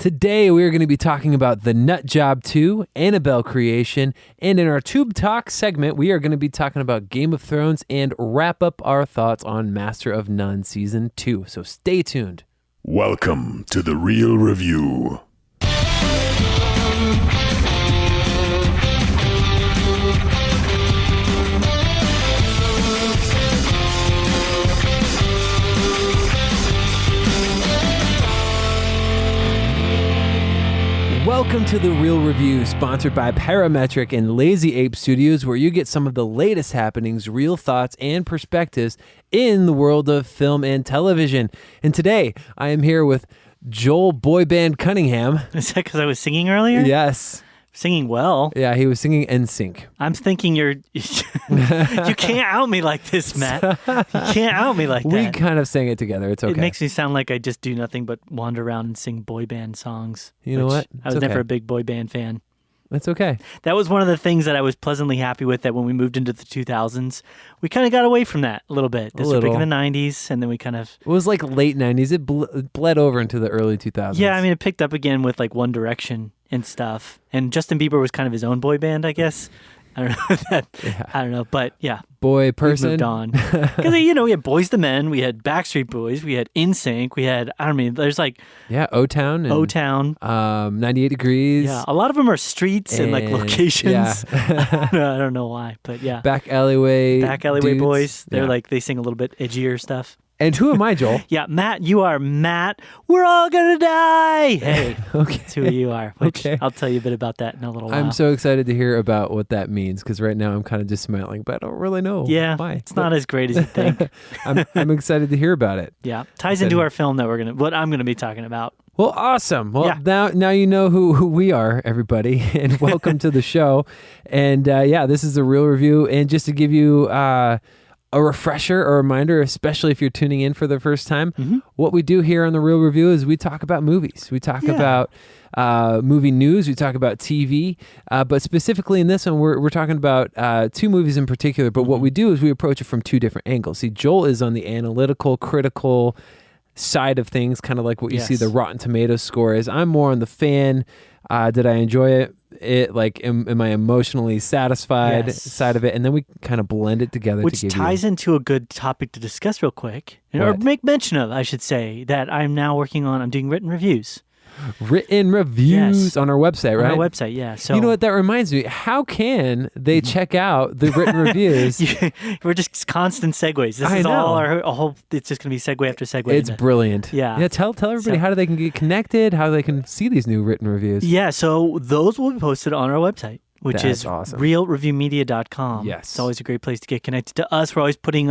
Today, we are going to be talking about The Nut Job 2, Annabelle creation, and in our Tube Talk segment, we are going to be talking about Game of Thrones and wrap up our thoughts on Master of None Season 2. So stay tuned. Welcome to The Real Review. Welcome to The Real Review, sponsored by Parametric and Lazy Ape Studios, where you get some of the latest happenings, real thoughts, and perspectives in the world of film and television. And today, I am here with Joel Boyband Cunningham. Is that because I was singing earlier? Yes. Singing well. Yeah, he was singing NSYNC. I'm thinking you can't out me like this, Matt. You can't out me like that. We kind of sang it together. It's okay. It makes me sound like I just do nothing but wander around and sing boy band songs. You know what? I was never a big boy band fan. That's okay. That was one of the things that I was pleasantly happy with, that when we moved into the 2000s, we kind of got away from that a little bit. This was big in the 90s, and then we kind of... It was like late 90s. It bled over into the early 2000s. Yeah, I mean, it picked up again with like One Direction and stuff. And Justin Bieber was kind of his own boy band, I guess. I don't know. I don't know, but yeah. Boy person. We moved on. Because, we had Boys the Men, we had Backstreet Boys, we had NSYNC, we had, there's like... Yeah, O-Town. O-Town. 98 Degrees. Yeah, a lot of them are streets and like locations. Yeah. I don't know why, but yeah. Back Alleyway dudes. Boys. They're they sing a little bit edgier stuff. And who am I, Joel? Yeah, Matt, you are Matt. We're all gonna die. Hey, okay. That's who you are. Which Okay. I'll tell you a bit about that in a little while. I'm so excited to hear about what that means, because right now I'm kind of just smiling, but I don't really know why. It's not as great as you think. I'm excited to hear about it. Yeah, ties into our film that what I'm gonna be talking about. Well, awesome. Well, now you know who we are, everybody, and welcome to the show. And this is The Real Review. And just to give you a refresher, a reminder, especially if you're tuning in for the first time, what we do here on The Real Review is we talk about movies. We talk about movie news. We talk about TV. But specifically in this one, we're talking about two movies in particular. But what we do is we approach it from two different angles. See, Joel is on the analytical, critical side of things, kind of like what you see the Rotten Tomatoes score is. I'm more on the fan. Did I enjoy it? Am I emotionally satisfied side of it? And then we kind of blend it together. Which ties into a good topic to discuss real quick, or make mention of, I should say, that I'm doing written reviews. Written reviews on our website, right? On our website, yeah. So you know what? That reminds me. How can they check out the written reviews? We're just constant segues. This is all our whole. It's just going to be segue after segue. It's brilliant. Yeah. Yeah. Tell everybody how they can get connected, how they can see these new written reviews. Yeah. So those will be posted on our website, which is awesome. realreviewmedia.com. Yes. It's always a great place to get connected to us. We're always putting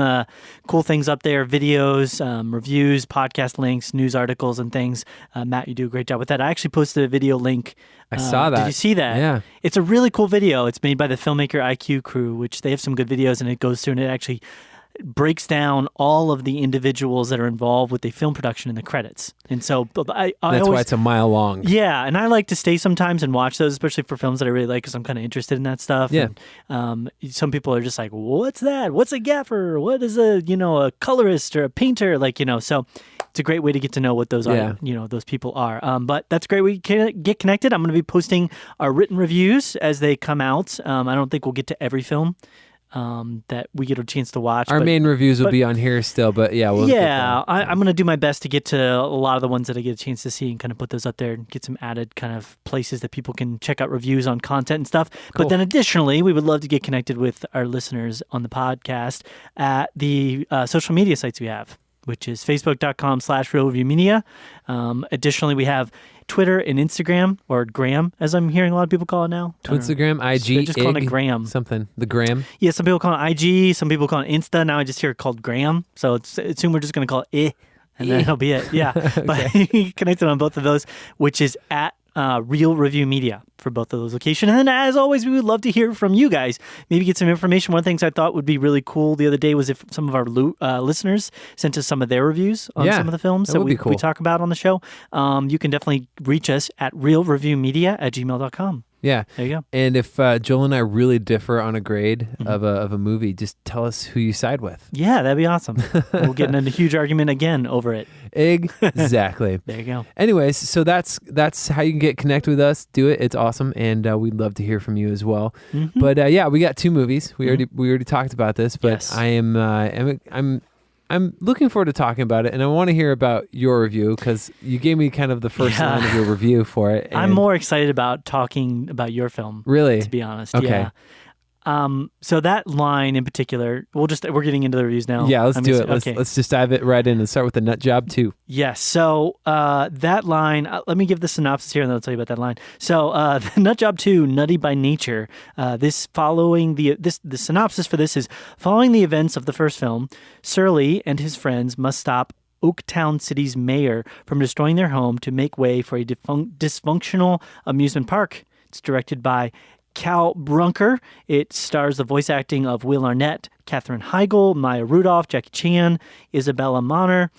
cool things up there, videos, reviews, podcast links, news articles, and things. Matt, you do a great job with that. I actually posted a video link. I saw that. Did you see that? Yeah. It's a really cool video. It's made by the Filmmaker IQ crew, which they have some good videos, and it goes through and it actually breaks down all of the individuals that are involved with the film production in the credits. And so that's why it's a mile long. Yeah, and I like to stay sometimes and watch those, especially for films that I really like, because I'm kind of interested in that stuff. Yeah. And, some people are just like, what's that? What's a gaffer? What is a colorist or a painter? So it's a great way to get to know what those are, those people are. But that's great. We can get connected. I'm going to be posting our written reviews as they come out. I don't think we'll get to every film that we get a chance to watch. Our main reviews will be on here still, but yeah. I'm going to do my best to get to a lot of the ones that I get a chance to see and kind of put those up there and get some added kind of places that people can check out reviews on content and stuff. Cool. But then additionally, we would love to get connected with our listeners on the podcast at the social media sites we have, which is facebook.com/realreviewmedia. Additionally, we have Twitter and Instagram, or Gram, as I'm hearing a lot of people call it now. Twitstagram, IG, they're just calling it Gram. Something. The Gram. Yeah, some people call it IG, some people call it Insta. Now I just hear it called Gram. So assume we're just going to call it and then that'll be it. Yeah. But connected on both of those, which is at Real Review Media for both of those locations. And then, as always, we would love to hear from you guys. Maybe get some information. One of the things I thought would be really cool the other day was if some of our listeners sent us some of their reviews on some of the films that we talk about on the show. You can definitely reach us at realreviewmedia@gmail.com. Yeah. There you go. And if Joel and I really differ on a grade of a movie, just tell us who you side with. Yeah, that'd be awesome. We'll get in a huge argument again over it. Exactly. There you go. Anyways, so that's how you can get connected with us. Do it. It's awesome, and we'd love to hear from you as well. But yeah, we got 2 movies. We already talked about this, but Yes. I'm looking forward to talking about it, and I want to hear about your review because you gave me kind of the first line of your review for it. I'm more excited about talking about your film. Really? To be honest. Okay. Yeah. So that line in particular, we're getting into the reviews now. Yeah, let's do it. Okay. Let's just dive it right in and start with the nut job 2. Yes. So that line, let me give the synopsis here and then I'll tell you about that line. So the Nut Job 2, Nutty by Nature, the synopsis for this is, following the events of the first film, Surly and his friends must stop Oaktown City's mayor from destroying their home to make way for a dysfunctional amusement park. It's directed by Cal Brunker. It stars the voice acting of Will Arnett, Katherine Heigl, Maya Rudolph, Jackie Chan, Isabella Moner,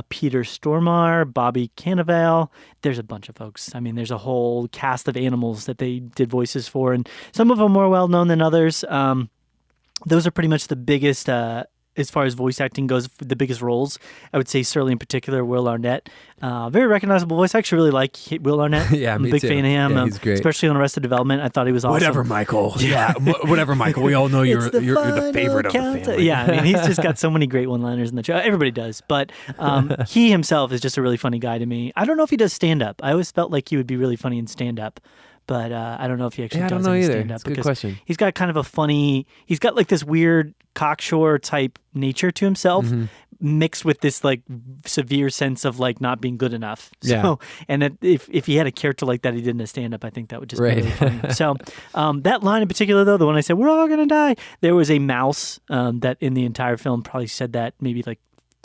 Peter Stormare, Bobby Cannavale. There's a bunch of folks. I mean, there's a whole cast of animals that they did voices for, and some of them more well-known than others. Those are pretty much the biggest, as far as voice acting goes, the biggest roles. I would say Surly in particular, Will Arnett. Very recognizable voice. I actually really like Will Arnett. Yeah, I'm me a big too. fan of him, Yeah, he's great. especially on Arrested Development. I thought he was awesome. Whatever, Michael. Yeah, whatever, Michael. We all know you're the favorite of the family. Yeah, I mean, he's just got so many great one-liners in the show. Everybody does, but he himself is just a really funny guy to me. I don't know if he does stand-up. I always felt like he would be really funny in stand-up. But I don't know if he actually does any stand-up. That's a good question. He's got kind of he's got like this weird cocksure type nature to himself, mixed with this like severe sense of like not being good enough. So, Yeah. and that if he had a character like that he did in a stand-up, I think that would just be really funny. So that line in particular, though, the one I said, we're all going to die, there was a mouse that in the entire film probably said that maybe like,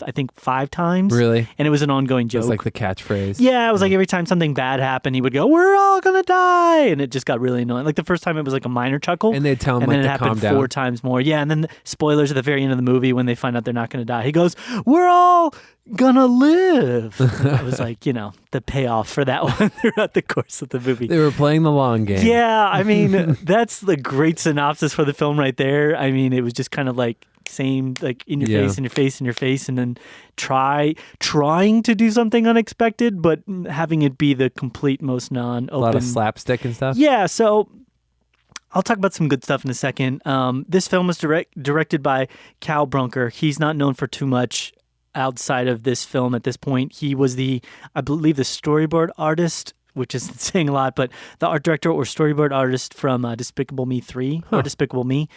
I think 5 times. Really? And it was an ongoing joke. It's like the catchphrase. Yeah, it was like every time something bad happened, he would go, we're all going to die. And it just got really annoying. Like the first time it was like a minor chuckle. And they'd tell him and like then it to calm happened down. 4 times more. Yeah, and then spoilers at the very end of the movie when they find out they're not going to die. He goes, we're all going to live. It was like, the payoff for that one throughout the course of the movie. They were playing the long game. Yeah, I mean, that's the great synopsis for the film right there. I mean, it was just kind of like, same like in your face, in your face, in your face, and then trying to do something unexpected, but having it be the complete most non-open. A lot of slapstick and stuff. Yeah, so I'll talk about some good stuff in a second. This film was directed by Cal Brunker. He's not known for too much outside of this film at this point. He was I believe, the storyboard artist, which isn't saying a lot, but the art director or storyboard artist from Despicable Me 3 or Despicable Me.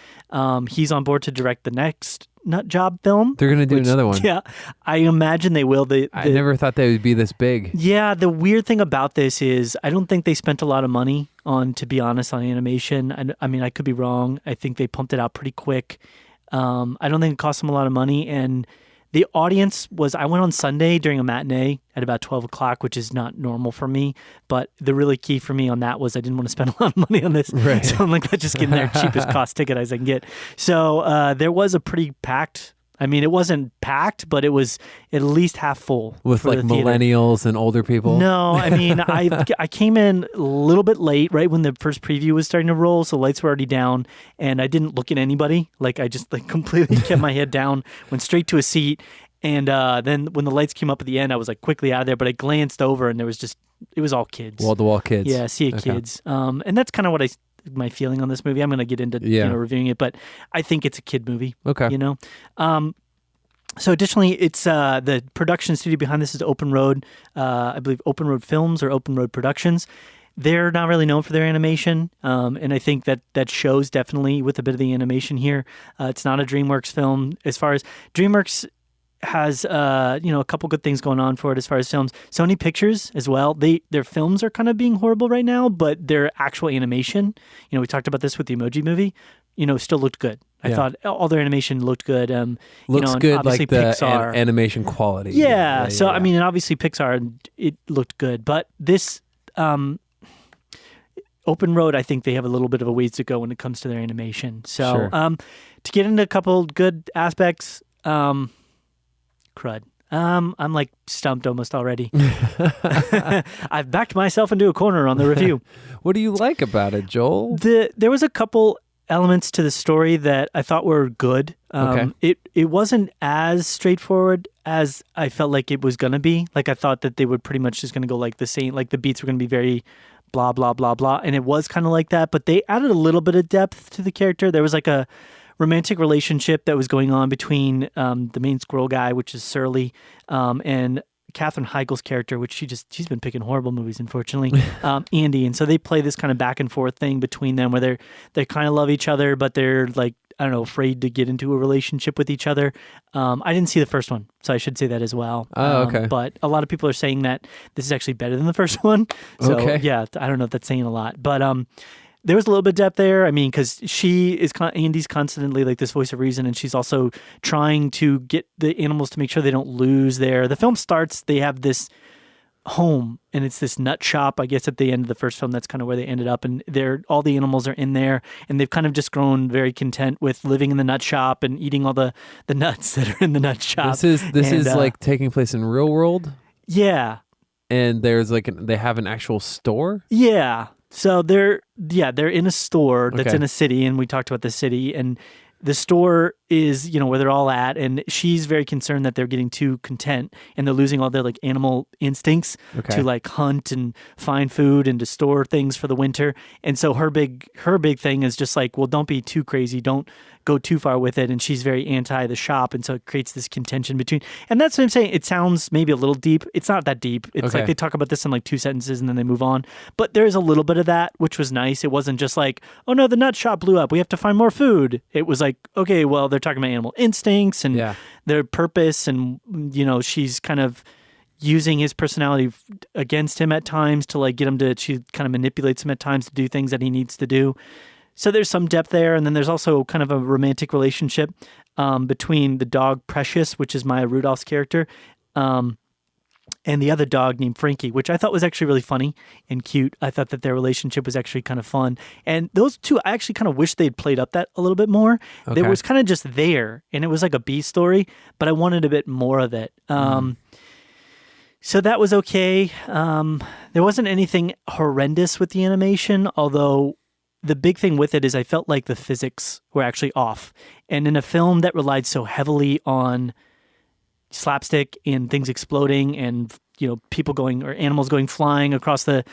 He's on board to direct the next Nut Job film. They're going to do another one. Yeah, I imagine they will. I never thought they would be this big. Yeah, the weird thing about this is I don't think they spent a lot of money to be honest, on animation. I mean, I could be wrong. I think they pumped it out pretty quick. I don't think it cost them a lot of money, and the audience I went on Sunday during a matinee at about 12 o'clock, which is not normal for me. But the really key for me on that was I didn't want to spend a lot of money on this. Right. So I'm like, let's just get in there cheapest cost ticket as I can get. So there was a pretty packed, I mean, it wasn't packed, but it was at least half full. With like millennials and older people? No, I mean, I came in a little bit late, right when the first preview was starting to roll, so lights were already down, and I didn't look at anybody. Like, I just like completely kept my head down, went straight to a seat, and then when the lights came up at the end, I was like quickly out of there, but I glanced over, and it was all kids. Wall-to-wall kids. Yeah, sea of kids. And that's kind of what my feeling on this movie. I'm going to get into reviewing it, but I think it's a kid movie. Okay. So additionally, it's the production studio behind this is Open Road, I believe Open Road Films or Open Road Productions. They're not really known for their animation, and I think that shows definitely with a bit of the animation here. It's not a DreamWorks film. As far as DreamWorks has a couple good things going on for it as far as films. Sony Pictures as well. Their films are kind of being horrible right now, but their actual animation, we talked about this with the Emoji Movie, still looked good. I thought all their animation looked good. Looks good, obviously like the Pixar, animation quality. Yeah. So I mean, and obviously Pixar, it looked good, but this Open Road, I think they have a little bit of a ways to go when it comes to their animation. So Sure. To get into a couple good aspects. Crud. I'm like stumped almost already. I've backed myself into a corner on the review. What do you like about it, Joel? There was a couple elements to the story that I thought were good. It wasn't as straightforward as I felt like it was going to be. Like I thought that they would pretty much just going to go like the same, like the beats were going to be very blah, blah, blah, blah. And it was kind of like that, but they added a little bit of depth to the character. There was like a romantic relationship that was going on between the main squirrel guy, which is Surly, and Katherine Heigl's character, which she's been picking horrible movies, unfortunately, Andy. And so they play this kind of back and forth thing between them where they kind of love each other, but they're like, I don't know, afraid to get into a relationship with each other. I didn't see the first one, so I should say that as well. Oh, okay. But a lot of people are saying that this is actually better than the first one. So yeah, I don't know if that's saying a lot, but there was a little bit of depth there. I mean, because Andy's constantly like this voice of reason, and she's also trying to get the animals to make sure they don't lose the film starts, they have this home, and it's this nut shop, I guess, at the end of the first film. That's kind of where they ended up, and all the animals are in there, and they've kind of just grown very content with living in the nut shop and eating all the nuts that are in the nut shop. This is like taking place in real world? Yeah. And there's like they have an actual store? Yeah. So they're in a store that's in a city, and we talked about the city, and the store is, where they're all at, and she's very concerned that they're getting too content and they're losing all their like animal instincts to like hunt and find food and to store things for the winter. And so her big thing is just like, well, don't be too crazy, don't go too far with it. And she's very anti the shop, and so it creates this contention between. And that's what I'm saying. It sounds maybe a little deep. It's not that deep. It's like they talk about this in like 2 sentences and then they move on. But there is a little bit of that, which was nice. It wasn't just like, oh no, the nut shop blew up, we have to find more food. It was like, okay, well, they're talking about animal instincts and their purpose, and she's kind of using his personality against him at times to like get him to. She kind of manipulates him at times to do things that he needs to do. So there's some depth there, and then there's also kind of a romantic relationship between the dog Precious, which is Maya Rudolph's character, and the other dog named Frankie, which I thought was actually really funny and cute. I thought that their relationship was actually kind of fun. And those two, I actually kind of wish they'd played up that a little bit more. It was kind of just there, and it was like a B story, but I wanted a bit more of it. So that was okay. There wasn't anything horrendous with the animation, although the big thing with it is I felt like the physics were actually off. And in a film that relied so heavily on slapstick and things exploding and people going or animals going flying across the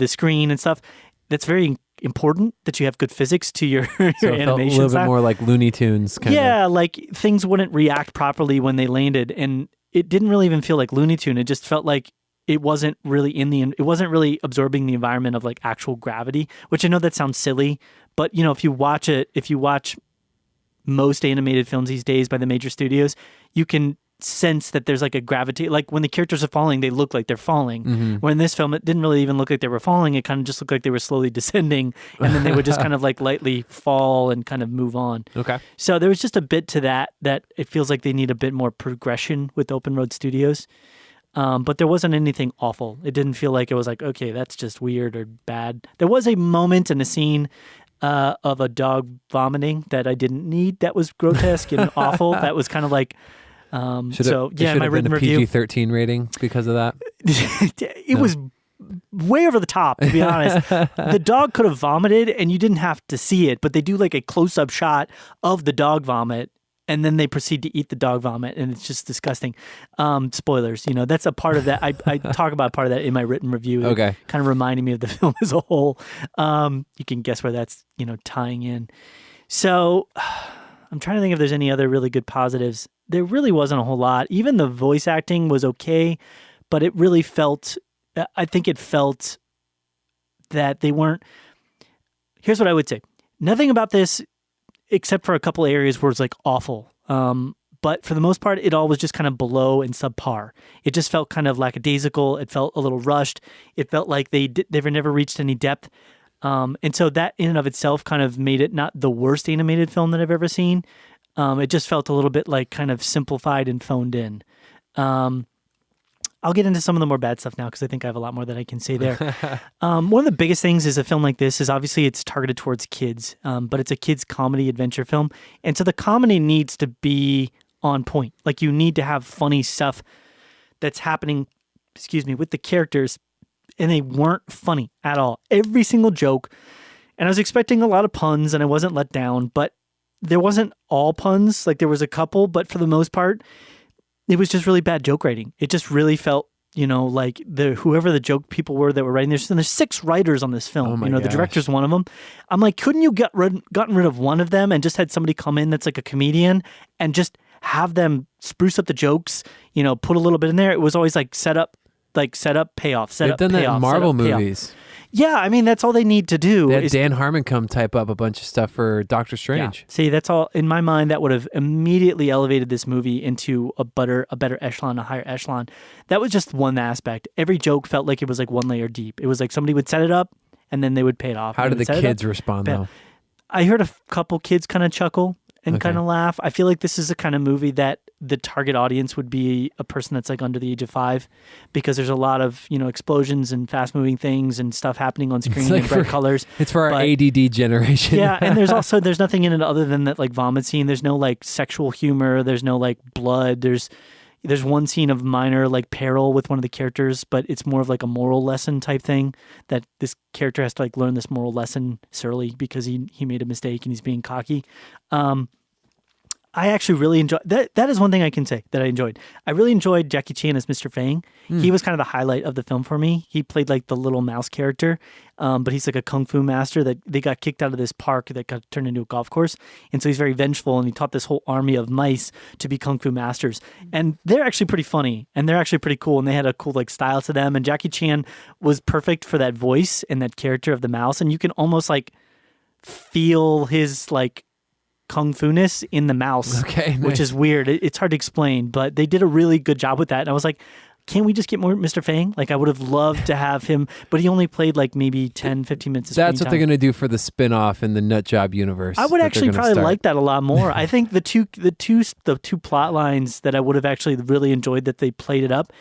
screen and stuff, that's very important that you have good physics to your so animation. It felt a little bit more like Looney Tunes kind of. Yeah, like things wouldn't react properly when they landed, and it didn't really even feel like Looney Tune. It just felt like it wasn't really absorbing the environment of like actual gravity, which I know that sounds silly, but if you watch most animated films these days by the major studios, you can sense that there's like a gravity, like when the characters are falling, they look like they're falling. Mm-hmm. Where in this film, it didn't really even look like they were falling. It kind of just looked like they were slowly descending, and then they would just kind of like lightly fall and kind of move on. Okay. So there was just a bit to that it feels like they need a bit more progression with Open Road Studios. But there wasn't anything awful. It didn't feel like it was like, okay, that's just weird or bad. There was a moment in a scene of a dog vomiting that I didn't need. That was grotesque and awful. That was kind of like, my written review. PG-13 rating because of that. It was way over the top, to be honest. The dog could have vomited and you didn't have to see it, but they do like a close-up shot of the dog vomit, and then they proceed to eat the dog vomit, and it's just disgusting. Spoilers, that's a part of that. I talk about part of that in my written review. Okay. Kind of reminding me of the film as a whole. You can guess where that's, tying in. So I'm trying to think if there's any other really good positives. There really wasn't a whole lot. Even the voice acting was okay, but it really felt that they weren't. Here's what I would say. Nothing about this, except for a couple areas where it's like awful. But for the most part, it all was just kind of below and subpar. It just felt kind of lackadaisical. It felt a little rushed. It felt like they've never reached any depth. And so that in and of itself kind of made it not the worst animated film that I've ever seen. It just felt a little bit like kind of simplified and phoned in. I'll get into some of the more bad stuff now because I think I have a lot more that I can say there. One of the biggest things is a film like this is obviously it's targeted towards kids, but it's a kids comedy adventure film. And so the comedy needs to be on point. Like you need to have funny stuff that's happening, with the characters, and they weren't funny at all. Every single joke, and I was expecting a lot of puns, and I wasn't let down, but there wasn't all puns. Like there was a couple, but for the most part, it was just really bad joke writing. It just really felt, like whoever the joke people were that were writing this. And there's 6 writers on this film. Oh the director's one of them. I'm like, couldn't you gotten rid of one of them and just had somebody come in that's like a comedian and just have them spruce up the jokes? Put a little bit in there. It was always like set up, payoff. They've done that in Marvel movies. Yeah, I mean, that's all they need to do. They had Dan Harmon come type up a bunch of stuff for Doctor Strange. Yeah. See, that's all, in my mind, that would have immediately elevated this movie into a better echelon, a higher echelon. That was just one aspect. Every joke felt like it was like one layer deep. It was like somebody would set it up, and then they would pay it off. How did the kids respond, though? I heard a couple kids kind of chuckle and kind of laugh. I feel like this is the kind of movie that the target audience would be a person that's like under the age of 5, because there's a lot of, explosions and fast moving things and stuff happening on screen in bright colors. It's for our ADD generation. Yeah. And there's nothing in it other than that like vomit scene. There's no like sexual humor. There's no like blood. There's one scene of minor like peril with one of the characters, but it's more of like a moral lesson type thing, that this character has to like learn this moral lesson surely because he made a mistake and he's being cocky. I actually really enjoyed that. That is one thing I can say that I enjoyed. I really enjoyed Jackie Chan as Mr. Fang. He was kind of the highlight of the film for me. He played like the little mouse character, but he's like a kung fu master that they got kicked out of this park that got turned into a golf course. And so he's very vengeful, and he taught this whole army of mice to be kung fu masters. And they're actually pretty funny, and they're actually pretty cool, and they had a cool like style to them. And Jackie Chan was perfect for that voice and that character of the mouse. And you can almost like feel his like kung fu-ness in the mouse, which is weird. It's hard to explain, but they did a really good job with that. And I was like, can't we just get more Mr. Fang? Like, I would have loved to have him, but he only played like maybe 10, 15 minutes of screen That's what time. They're going to do for the spin-off in the Nut Job universe. I would actually probably like that a lot more. I think the two plot lines that I would have actually really enjoyed that they played it up.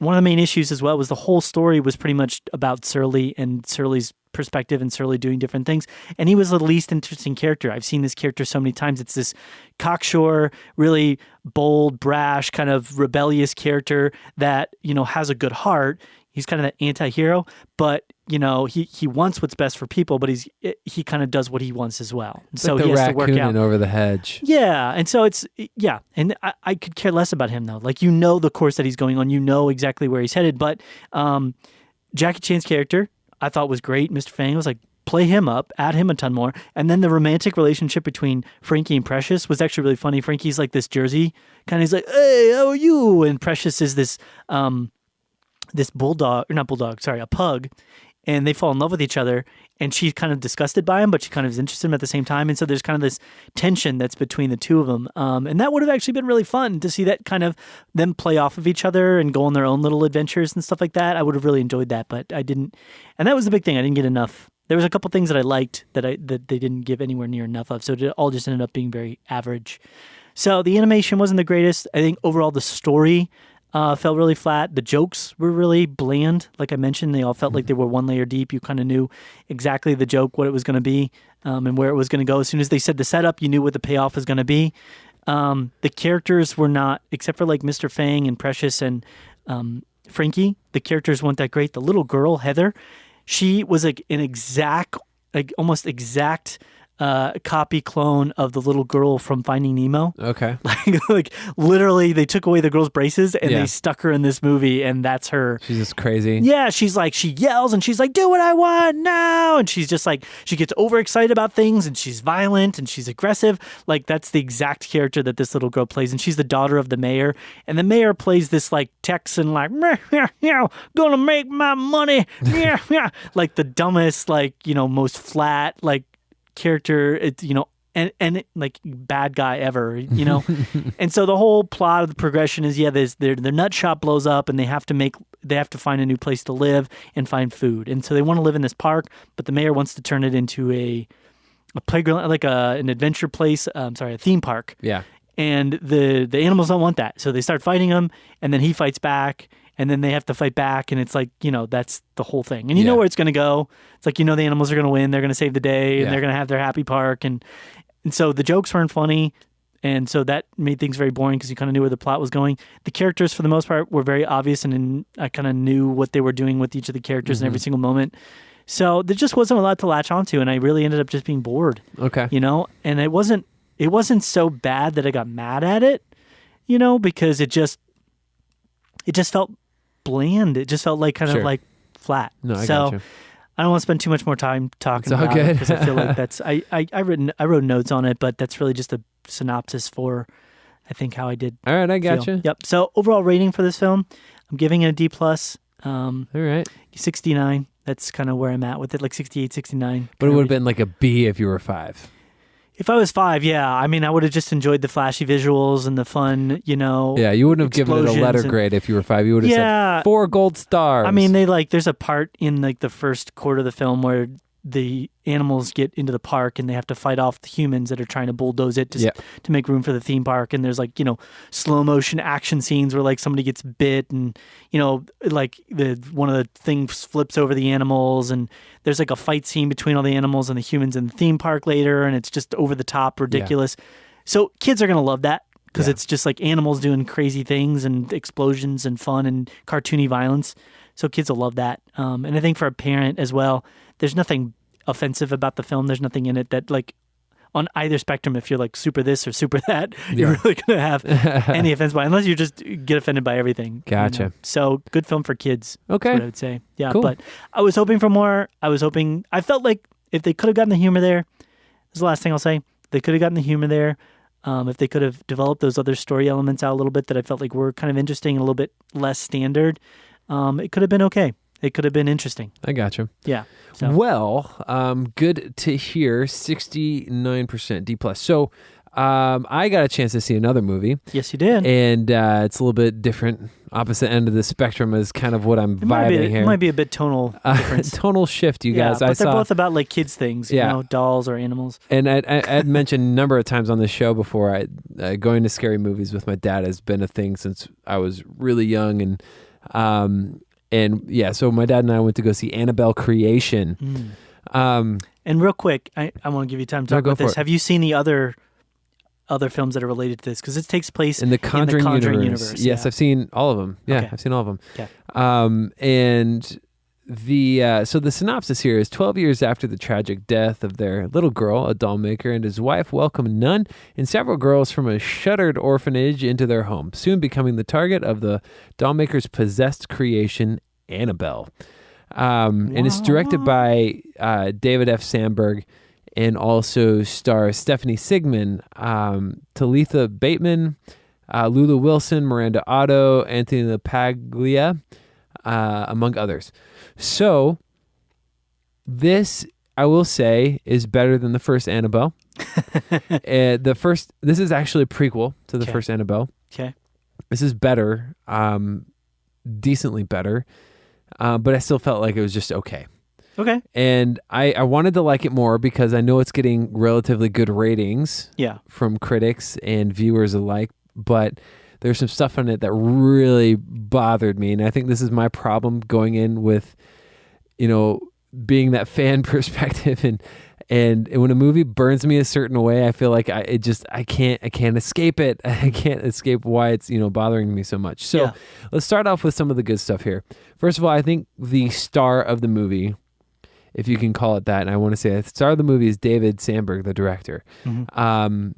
One of the main issues as well was the whole story was pretty much about Surly and Surly's perspective and Surly doing different things. And he was the least interesting character. I've seen this character so many times. It's this cocksure, really bold, brash, kind of rebellious character that, has a good heart. He's kind of that anti-hero, but he wants what's best for people, but he kind of does what he wants as well. It's so like he has to work out over the hedge. Yeah, and so and I could care less about him though. Like the course that he's going on, exactly where he's headed. But Jackie Chan's character, I thought was great. Mr. Fang was like, play him up, add him a ton more. And then the romantic relationship between Frankie and Precious was actually really funny. Frankie's like this Jersey kind of, he's like, hey, how are you? And Precious is this a pug. And they fall in love with each other, and she's kind of disgusted by him, but she kind of is interested in him at the same time. And so there's kind of this tension that's between the two of them. And that would have actually been really fun to see that kind of them play off of each other and go on their own little adventures and stuff like that. I would have really enjoyed that, but I didn't. And that was the big thing. I didn't get enough. There was a couple things that I liked that they didn't give anywhere near enough of. So it all just ended up being very average. So the animation wasn't the greatest. I think overall the story felt really flat. The jokes were really bland. Like I mentioned, they all felt like they were one layer deep. You kind of knew exactly the joke, what it was going to be, and where it was going to go. As soon as they said the setup, you knew what the payoff was going to be. The characters were not, except for like Mr. Fang and Precious and Frankie, the characters weren't that great. The little girl, Heather, she was like almost exact copy clone of the little girl from Finding Nemo. Okay. Like literally they took away the girl's braces and they stuck her in this movie, and that's her. She's just crazy. Yeah, she's like, she yells and she's like, do what I want now. And she's just like, she gets overexcited about things, and she's violent and she's aggressive. Like that's the exact character that this little girl plays. And she's the daughter of the mayor. And the mayor plays this like Texan, like, gonna make my money. Like the dumbest, like, most flat, like, character, and like bad guy ever, and so the whole plot of the progression is their nut shop blows up, and they have to find a new place to live and find food, and so they want to live in this park, but the mayor wants to turn it into a playground, like an adventure place. A theme park. Yeah, and the animals don't want that, so they start fighting him, and then he fights back. And then they have to fight back, and it's like, that's the whole thing. And you know where it's going to go. It's like, the animals are going to win. They're going to save the day, and they're going to have their happy park. And so the jokes weren't funny. And so that made things very boring because you kind of knew where the plot was going. The characters, for the most part, were very obvious, and I kind of knew what they were doing with each of the characters in every single moment. So there just wasn't a lot to latch onto, and I really ended up just being bored. Okay. And it wasn't so bad that I got mad at it, because it just felt bland. It just felt like kind of like flat. No, I got you. I don't want to spend too much more time talking about it because I feel like that's I wrote notes on it, but that's really just a synopsis for I think how I did. All right, I got you. Yep. So overall rating for this film, I'm giving it a D+. All right. 69. That's kind of where I'm at with it, like 68, 69. But it would have been like a B if you were 5. If I was 5, yeah. I mean, I would have just enjoyed the flashy visuals and the fun, Yeah, you wouldn't have given it a letter grade if you were 5. You would have said 4 gold stars. I mean, there's a part in like the first quarter of the film where the animals get into the park and they have to fight off the humans that are trying to bulldoze it to make room for the theme park. And there's like, slow motion action scenes where like somebody gets bit and, like one of the things flips over the animals, and there's like a fight scene between all the animals and the humans in the theme park later. And it's just over the top ridiculous. Yeah. So kids are going to love that because it's just like animals doing crazy things and explosions and fun and cartoony violence. So kids will love that. And I think for a parent as well, there's nothing offensive about the film. There's nothing in it that, like, on either spectrum, if you're like super this or super that, you're really going to have any offense by it, unless you just get offended by everything. Gotcha. So good film for kids. Okay. That's what I would say. Yeah. Cool. But I was hoping for more. I felt like if they could have gotten the humor there, this is the last thing I'll say. They could have gotten the humor there. If they could have developed those other story elements out a little bit that I felt like were kind of interesting and a little bit less standard, it could have been okay. It could have been interesting. I gotcha. Yeah. So. Well, good to hear. 69% D+. So I got a chance to see another movie. Yes, you did. And it's a little bit different. Opposite end of the spectrum is kind of what I'm vibing here. It might be a bit tonal difference. Tonal shift, you guys. But they're both about like kids things, dolls or animals. And I'd mentioned a number of times on the show before, going to scary movies with my dad has been a thing since I was really young. So my dad and I went to go see Annabelle Creation. And real quick, I want to give you time to talk about this. Have you seen the other films that are related to this? Because it takes place in the Conjuring universe. Yes, I've seen all of them. Yeah, okay. I've seen all of them. Okay. And the synopsis here is 12 years after the tragic death of their little girl, a doll maker and his wife welcome a nun and several girls from a shuttered orphanage into their home, soon becoming the target of the doll maker's possessed creation, Annabelle. And it's directed by David F. Sandberg and also stars Stephanie Sigman, Talitha Bateman, Lula Wilson, Miranda Otto, Anthony LaPaglia, among others. So this, I will say, is better than the first Annabelle. This is actually a prequel to the first Annabelle. Okay. This is better, decently better, but I still felt like it was just okay. Okay. And I wanted to like it more because I know it's getting relatively good ratings from critics and viewers alike, but there's some stuff on it that really bothered me. And I think this is my problem going in with, being that fan perspective. And when a movie burns me a certain way, I feel like I can't escape it. I can't escape why it's, bothering me so much. So let's start off with some of the good stuff here. First of all, I think the star of the movie, if you can call it that, and I want to say the star of the movie is David Sandberg, the director. Mm-hmm.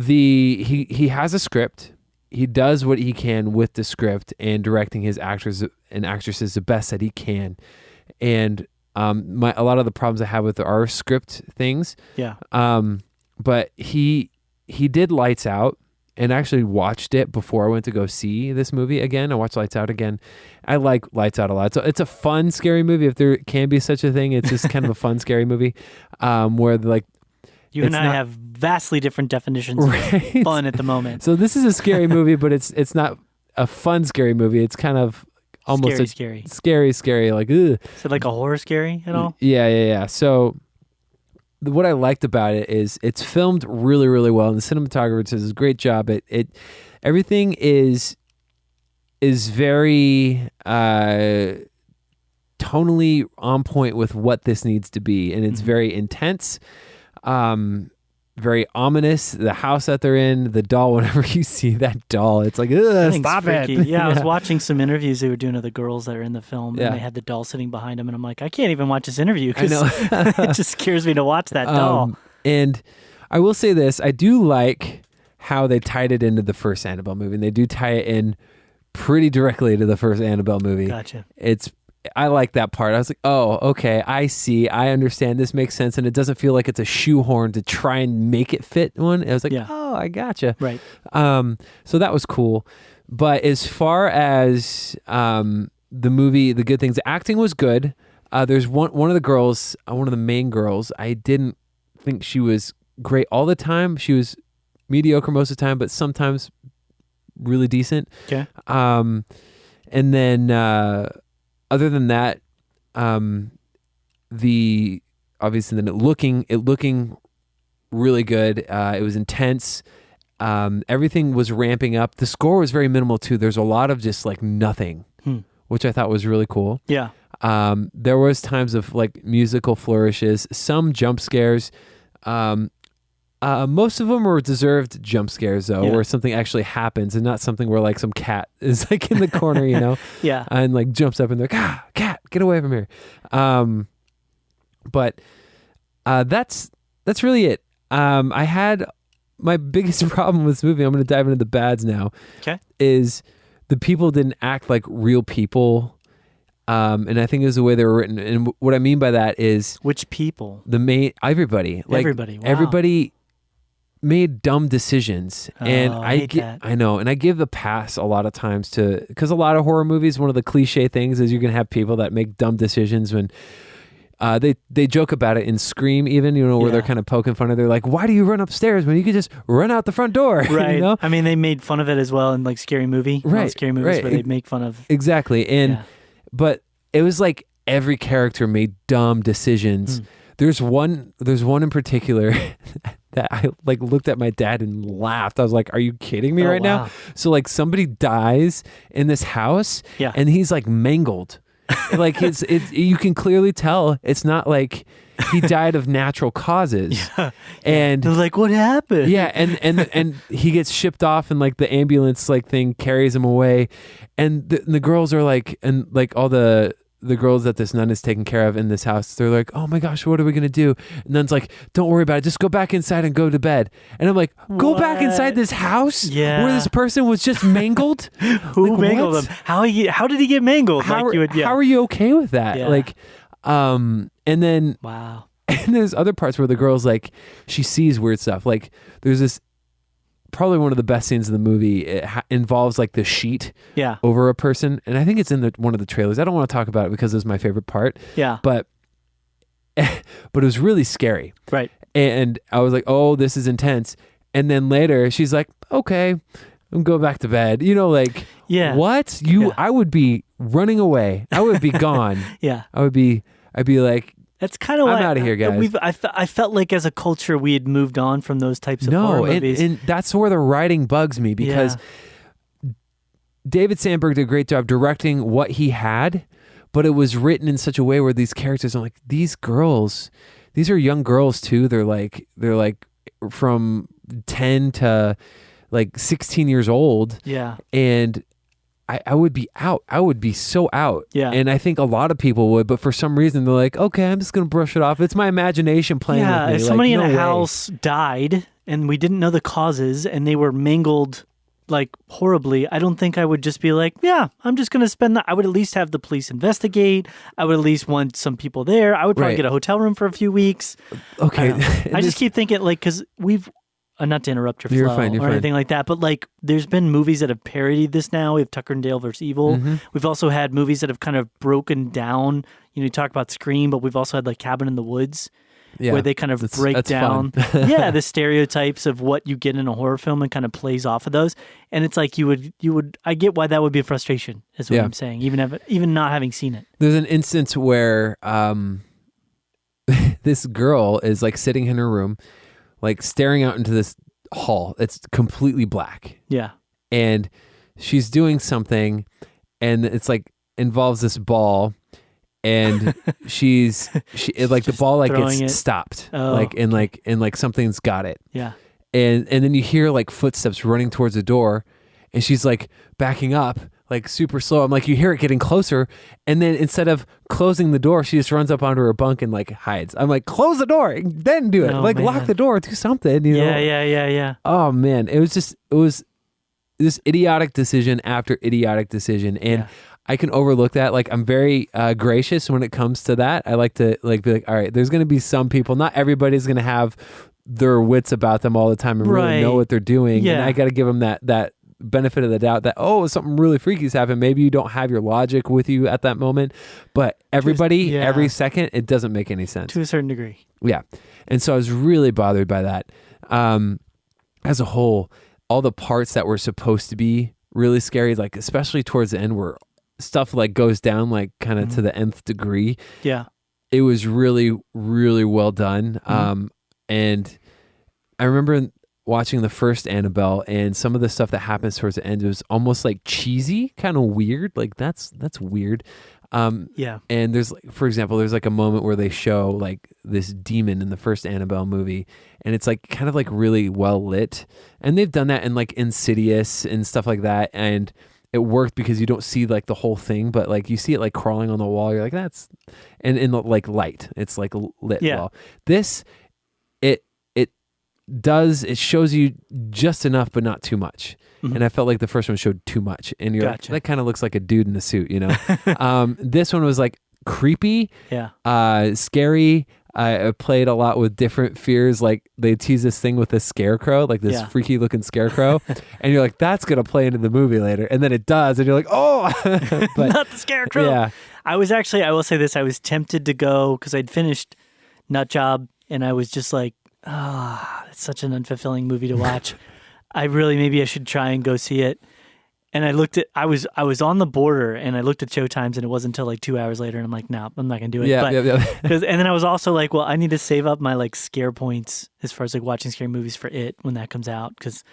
He has a script. He does what he can with the script and directing his actors and actresses the best that he can. And a lot of the problems I have with our script things. Yeah. But he did Lights Out, and actually watched it before I went to go see this movie again. I watched Lights Out again. I like Lights Out a lot. So it's a fun, scary movie. If there can be such a thing, it's just kind of a fun, scary movie where like, you and I have vastly different definitions of fun at the moment. So this is a scary movie, but it's not a fun, scary movie. It's kind of almost scary. Scary. Like, ugh. Is it like a horror scary at all? Yeah. So what I liked about it is it's filmed really, really well, and the cinematographer does a great job. Everything is very tonally on point with what this needs to be, and it's very intense. very ominous. The house that they're in, the doll, whenever you see that doll, it's like, ugh, stop it. Yeah, I was watching some interviews they were doing of the girls that are in the film, and they had the doll sitting behind them, and I'm like, I can't even watch this interview because it just scares me to watch that doll. And I will say this, I do like how they tied it into the first Annabelle movie, and they do tie it in pretty directly to the first Annabelle movie. Gotcha. I like that part. I was like, oh, okay, I see. I understand. This makes sense. And it doesn't feel like it's a shoehorn to try and make it fit one. I was like, oh, I gotcha. Right. So that was cool. But as far as the movie, the good things, the acting was good. There's one of the girls, one of the main girls, I didn't think she was great all the time. She was mediocre most of the time, but sometimes really decent. Okay. And then... other than that, obviously then it looking really good. It was intense. Everything was ramping up. The score was very minimal too. There's a lot of just like nothing, which I thought was really cool. Yeah. There was times of like musical flourishes, some jump scares. Most of them were deserved jump scares though, where something actually happens and not something where like some cat is like in the corner, you know? Yeah. And like jumps up and they're like, cat, get away from here. But that's really it. I had my biggest problem with this movie, I'm going to dive into the bads now, is the people didn't act like real people. And I think it was the way they were written. And what I mean by that is... Which people? Everybody. Like, everybody. Wow. Everybody made dumb decisions. And I know. And I give a pass a lot of times because a lot of horror movies, one of the cliche things is you're going to have people that make dumb decisions when they joke about it in Scream even, you know, where they're kind of poking fun of, they're like, why do you run upstairs when you could just run out the front door? Right. You know? I mean, they made fun of it as well in like Scary Movie. Right. Scary Movies where they make fun of. Exactly. And, but it was like every character made dumb decisions. There's one in particular that I like looked at my dad and laughed. I was like, are you kidding me right now? So like somebody dies in this house and he's like mangled. Like you can clearly tell it's not like he died of natural causes. And they're like, what happened? Yeah, and he gets shipped off and like the ambulance like thing carries him away. And the girls are like, and like all the girls that this nun is taking care of in this house, they're like, oh my gosh, what are we going to do? And nun's like, don't worry about it. Just go back inside and go to bed. And I'm like, go back inside this house where this person was just mangled? Who like, mangled him? How did he get mangled? How are you okay with that? Yeah. Like, and then, wow. And there's other parts where the girl's like, she sees weird stuff. Like there's this, probably one of the best scenes in the movie. It involves like the sheet over a person, and I think it's in one of the trailers. I don't want to talk about it because it's my favorite part. Yeah, but it was really scary. Right, and I was like, oh, this is intense. And then later, she's like, okay, I'm going back to bed. You know, like, what I would be running away. I would be gone. I'd be like. That's kind of why I'm out of here, guys. I felt like as a culture we had moved on from those types of horror movies. And that's where the writing bugs me because David Sandberg did a great job directing what he had, but it was written in such a way where these characters are like, these girls, these are young girls too. They're like from 10 to like 16 years old. Yeah. And I would be out. I would be so out. Yeah. And I think a lot of people would, but for some reason they're like, okay, I'm just going to brush it off. It's my imagination playing with me. If somebody in a house died and we didn't know the causes and they were mangled like horribly, I don't think I would just be like, yeah, I'm just going to spend that. I would at least have the police investigate. I would at least want some people there. I would probably get a hotel room for a few weeks. Okay. I just keep thinking like, because we've, not to interrupt your flow or anything like that, but like there's been movies that have parodied this now. We have Tucker and Dale versus Evil. We've also had movies that have kind of broken down, you talk about Scream, but we've also had like Cabin in the Woods where they kind of break down the stereotypes of what you get in a horror film and kind of plays off of those. And it's like you would I get why that would be a frustration is what I'm saying, even not having seen it. There's an instance where this girl is like sitting in her room like staring out into this hall. It's completely black. Yeah. And she's doing something and it's like involves this ball and she like the ball like gets stopped, like something's got it. Yeah. And then you hear like footsteps running towards the door, and she's like backing up, like super slow. I'm like, you hear it getting closer, and then instead of closing the door, she just runs up onto her bunk and like hides. I'm like, close the door, then do it. Lock the door, do something. You know? Yeah. Oh man, it was this idiotic decision after idiotic decision, and I can overlook that. Like, I'm very gracious when it comes to that. I like to like be like, all right, there's going to be some people. Not everybody's going to have their wits about them all the time and really know what they're doing. Yeah. And I got to give them that benefit of the doubt that, something really freaky's happened. Maybe you don't have your logic with you at that moment, but everybody, every second, it doesn't make any sense. To a certain degree. Yeah. And so I was really bothered by that. As a whole, all the parts that were supposed to be really scary, like especially towards the end where stuff like goes down like kind of to the nth degree. Yeah. It was really, really well done. And I remember watching the first Annabelle, and some of the stuff that happens towards the end was almost like cheesy, kind of weird. Like that's weird. And there's like, for example, there's like a moment where they show like this demon in the first Annabelle movie, and it's like kind of like really well lit. And they've done that in like Insidious and stuff like that. And it worked because you don't see like the whole thing, but like you see it like crawling on the wall. You're like, that's, and in the like light, it's like lit wall. This, it shows you just enough, but not too much. And I felt like the first one showed too much. And you're like, that kind of looks like a dude in a suit, you know? This one was like creepy, scary. I played a lot with different fears. Like they tease this thing with a scarecrow, like this freaky looking scarecrow. And you're like, that's going to play into the movie later. And then it does. And you're like, oh, but not the scarecrow. Yeah. I was actually, I will say this, I was tempted to go because I'd finished Nut Job and I was just like, it's such an unfulfilling movie to watch. Maybe I should try and go see it. And I was on the border and I looked at showtimes and it wasn't until like 2 hours later and I'm like, no, I'm not going to do it. And then I was also like, well, I need to save up my like scare points as far as like watching scary movies for it when that comes out, because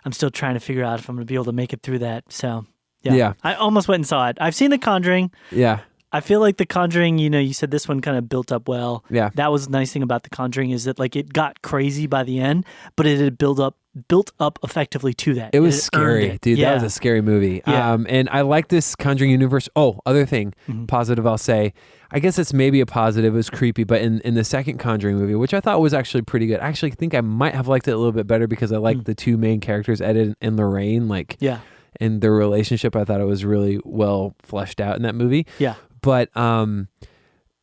I'm still trying to figure out if I'm going to be able to make it through that. So yeah. I almost went and saw it. I've seen The Conjuring. Yeah. I feel like The Conjuring, you said this one kind of built up well. Yeah. That was the nice thing about The Conjuring is that like it got crazy by the end, but it had built up effectively to that. It was scary, dude. That was a scary movie. Yeah. And I like this Conjuring universe. Oh, other thing, positive I'll say. I guess it's maybe a positive. It was creepy, but in the second Conjuring movie, which I thought was actually pretty good. I actually think I might have liked it a little bit better because I liked the two main characters, Ed and Lorraine, and their relationship. I thought it was really well fleshed out in that movie. Yeah. But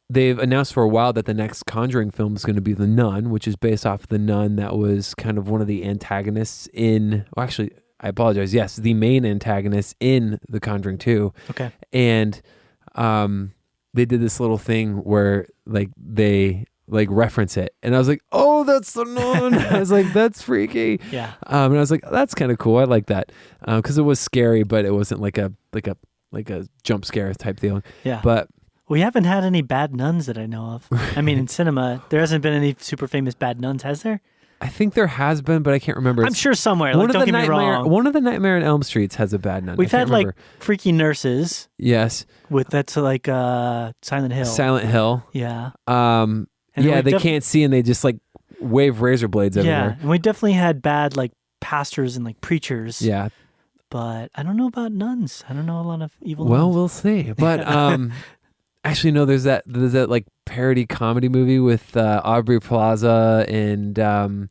they've announced for a while that the next Conjuring film is going to be The Nun, which is based off The Nun that was kind of one of the antagonists in... Well, actually, I apologize. Yes, the main antagonist in The Conjuring 2. Okay. And they did this little thing where like they like reference it. And I was like, oh, that's The Nun. I was like, that's freaky. Yeah. And I was like, oh, that's kind of cool. I like that. Because it was scary, but it wasn't like a jump scare type deal. Yeah. But we haven't had any bad nuns that I know of. I mean, in cinema, there hasn't been any super famous bad nuns, has there? I think there has been, but I can't remember. I'm sure somewhere. Like, don't get me wrong. One of the Nightmare on Elm Streets has a bad nun. We've had like freaky nurses. Yes. That's like Silent Hill. Silent Hill. Yeah. They can't see and they just like wave razor blades everywhere. Yeah, and we definitely had bad like pastors and like preachers. Yeah. But I don't know about nuns. I don't know a lot of evil nuns. We'll see. But actually, no, there's that like parody comedy movie with Aubrey Plaza and oh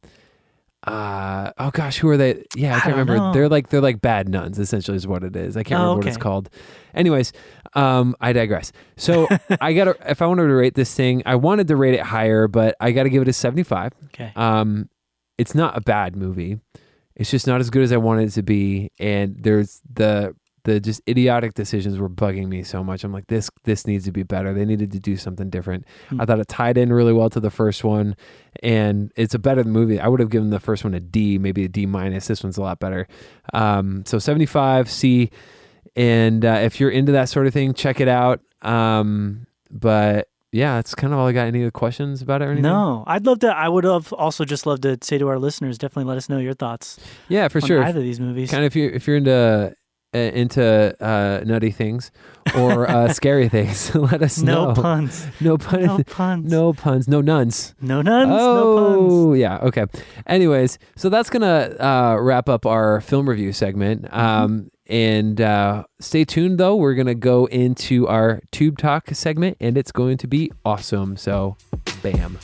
gosh, who are they? Yeah, I can't remember. Know. They're like bad nuns, essentially is what it is. I can't remember what it's called. Anyways, I digress. So if I wanted to rate this thing, I wanted to rate it higher, but I gotta give it a 75. Okay. It's not a bad movie. It's just not as good as I wanted it to be, and there's the just idiotic decisions were bugging me so much. I'm like, this needs to be better. They needed to do something different. I thought it tied in really well to the first one, and it's a better movie. I would have given the first one a D, maybe a D minus. This one's a lot better. So 75 C, and if you're into that sort of thing, check it out. But yeah, that's kind of all I got. Any other questions about it or anything? No, I would have also just loved to say to our listeners, definitely let us know your thoughts. Yeah, for sure. Either of these movies. Kind of if you're into into nutty things or scary things, let us know. No puns. No puns. No puns. No puns. No nuns. No nuns. Oh, No puns. yeah. Okay. Anyways, so that's gonna wrap up our film review segment. And stay tuned, though. We're gonna go into our Tube Talk segment, and it's going to be awesome. So, bam.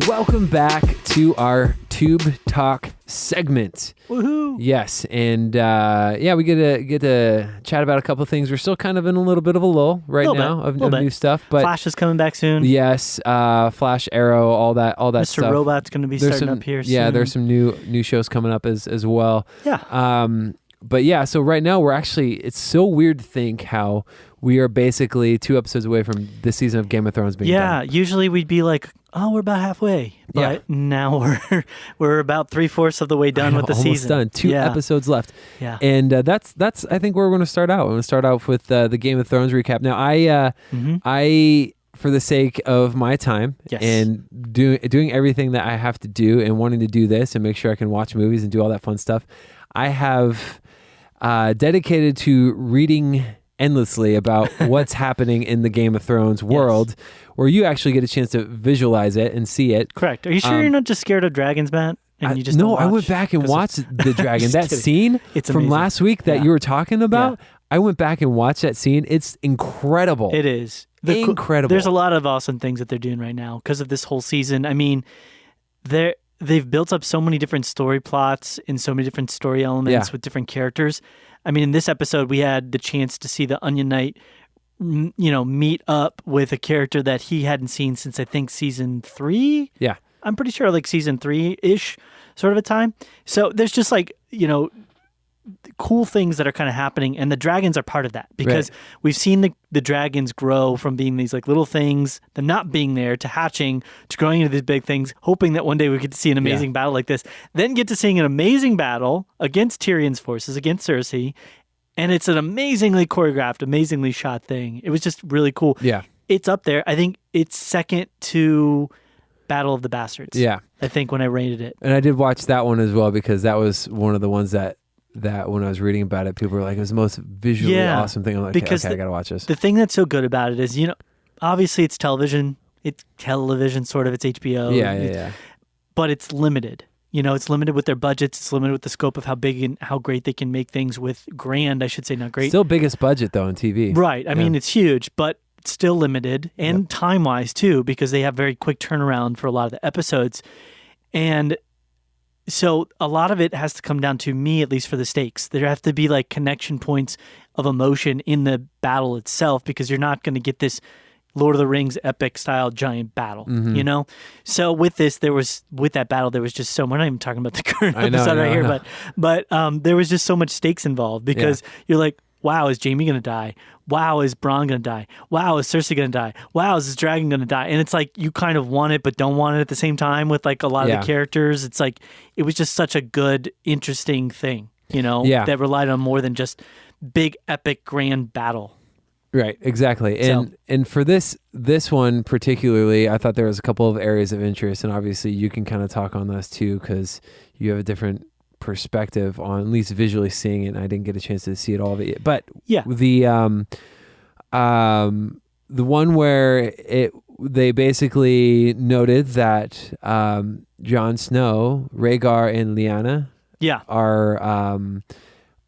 Welcome back to our Tube Talk segment. Woohoo! Yes, and we get to chat about a couple of things. We're still kind of in a little bit of a lull right now of new stuff, but Flash is coming back soon. Yes, Flash, Arrow, all that Mr. stuff. Robot's going to be starting up here soon. Yeah, there's some new shows coming up as well. Yeah. But yeah, so right now it's so weird to think how we are basically 2 episodes away from this season of Game of Thrones being done. Yeah, usually we'd be like, oh, we're about halfway. But now we're about 3/4 of the way done with the almost season. Done. 2 episodes left. Yeah. And that's I think where we're going to start out. We're going to start out with the Game of Thrones recap. Now, I for the sake of my time and doing everything that I have to do and wanting to do this and make sure I can watch movies and do all that fun stuff, I have dedicated to reading endlessly about what's happening in the Game of Thrones world, where you actually get a chance to visualize it and see it. Correct. Are you sure you're not just scared of dragons, Matt? And you just no, I went back and watched the dragon. That scene from last week that you were talking about, I went back and watched that scene. It's incredible. It is. Incredible. There's a lot of awesome things that they're doing right now because of this whole season. I mean, they've built up so many different story plots and so many different story elements with different characters. I mean, in this episode, we had the chance to see the Onion Knight, meet up with a character that he hadn't seen since, I think, season 3. Yeah. I'm pretty sure like season 3-ish sort of a time. So there's just cool things that are kind of happening, and the dragons are part of that because we've seen the dragons grow from being these like little things, them not being there, to hatching, to growing into these big things, hoping that one day we get to see an amazing battle like this, then get to seeing an amazing battle against Tyrion's forces, against Cersei, and it's an amazingly choreographed, amazingly shot thing. It was just really cool. Yeah. It's up there. I think it's second to Battle of the Bastards. Yeah. I think when I rated it. And I did watch that one as well because that was one of the ones that when I was reading about it, people were like, it was the most visually awesome thing. I'm like, okay, I got to watch this. The thing that's so good about it is, obviously it's television. It's television, sort of. It's HBO. Yeah. But it's limited. It's limited with their budgets. It's limited with the scope of how big and how great they can make things with grand, I should say, not great. Still biggest budget, though, on TV. Right. I mean, it's huge, but it's still limited. And time-wise, too, because they have very quick turnaround for a lot of the episodes. And so a lot of it has to come down to me, at least for the stakes. There have to be like connection points of emotion in the battle itself because you're not going to get this Lord of the Rings epic style giant battle, So with that battle, there was just so much. We're not even talking about the current episode right here, but there was just so much stakes involved because you're like, wow, is Jaime going to die? Wow, is Bronn going to die? Wow, is Cersei going to die? Wow, is this dragon going to die? And it's like you kind of want it but don't want it at the same time with like a lot of the characters. It's like it was just such a good, interesting thing, that relied on more than just big, epic, grand battle. Right, exactly. And for this one particularly, I thought there was a couple of areas of interest, and obviously you can kind of talk on this too because you have a different perspective on at least visually seeing it, and I didn't get a chance to see it all of it. But the one where they basically noted that Jon Snow, Rhaegar, and Lyanna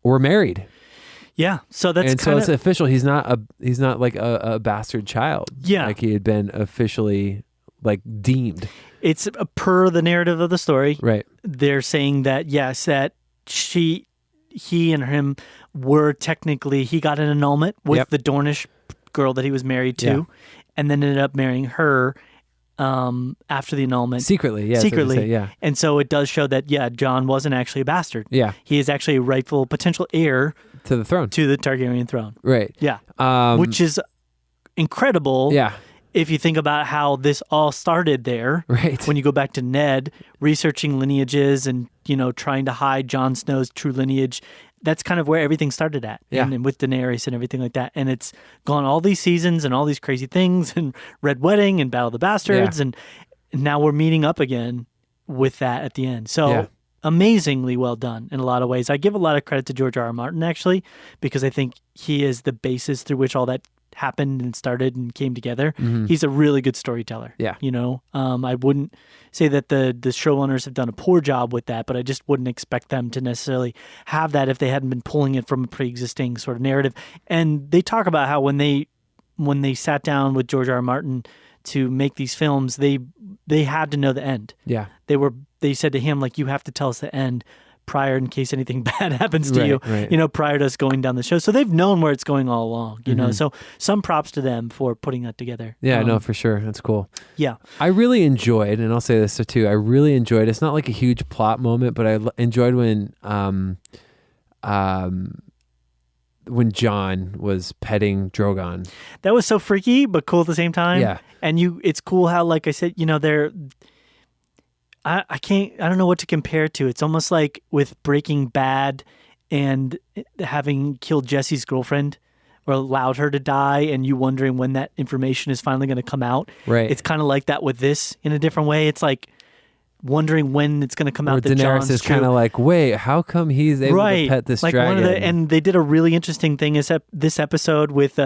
were married. Yeah, so that's it's official. He's not like a bastard child. Yeah, like he had been officially like deemed. It's per the narrative of the story. Right. They're saying that yes, that he and him were technically, he got an annulment with the Dornish girl that he was married to, and then ended up marrying her after the annulment. Secretly. And so it does show that Jon wasn't actually a bastard. Yeah, he is actually a rightful potential heir to the throne, to the Targaryen throne. Right. Yeah. Which is incredible. Yeah. If you think about how this all started there, right? When you go back to Ned researching lineages and trying to hide Jon Snow's true lineage, that's kind of where everything started at. Yeah. And with Daenerys and everything like that, and it's gone all these seasons and all these crazy things and Red Wedding and Battle of the Bastards, and now we're meeting up again with that at the end. So amazingly well done in a lot of ways. I give a lot of credit to George R. R. Martin, actually, because I think he is the basis through which all that happened and started and came together. He's a really good storyteller. Yeah. I wouldn't say that the showrunners have done a poor job with that, but I just wouldn't expect them to necessarily have that if they hadn't been pulling it from a pre-existing sort of narrative. And they talk about how when they sat down with George R. R. Martin to make these films, they had to know the end. Yeah. They said to him, like, you have to tell us the end prior in case anything bad happens to you, right. Prior to us going down the show. So they've known where it's going all along, know. So some props to them for putting that together. Yeah, no, for sure. That's cool. Yeah. I really enjoyed, and I'll say this too, I really enjoyed, it's not like a huge plot moment, but I enjoyed when John was petting Drogon. That was so freaky, but cool at the same time. Yeah. And it's cool how, like I said, I don't know what to compare it to. It's almost like with Breaking Bad and having killed Jesse's girlfriend or allowed her to die and you wondering when that information is finally going to come out. Right. It's kind of like that with this in a different way. It's like wondering when it's going to come out that Daenerys Jon's is true. kind of like, wait, how come he's able to pet this dragon? And they did a really interesting thing this episode with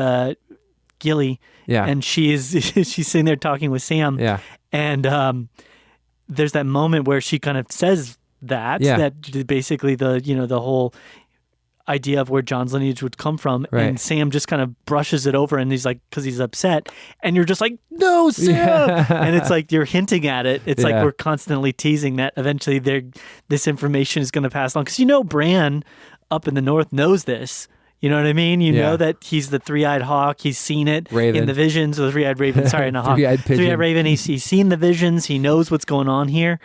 Gilly. Yeah. And she's sitting there talking with Sam. Yeah. And there's that moment where she kind of says that basically the whole idea of where John's lineage would come from, and Sam just kind of brushes it over, and he's like, because he's upset, and you're just like, no, Sam, and it's like you're hinting at it. It's like we're constantly teasing that eventually this information is going to pass along, because Bran up in the north knows this. You know what I mean? You know that he's the three-eyed hawk. He's seen it in the visions. Or the three-eyed raven. Sorry, not hawk. Three-eyed pigeon. Three-eyed raven. He's seen the visions. He knows what's going on here.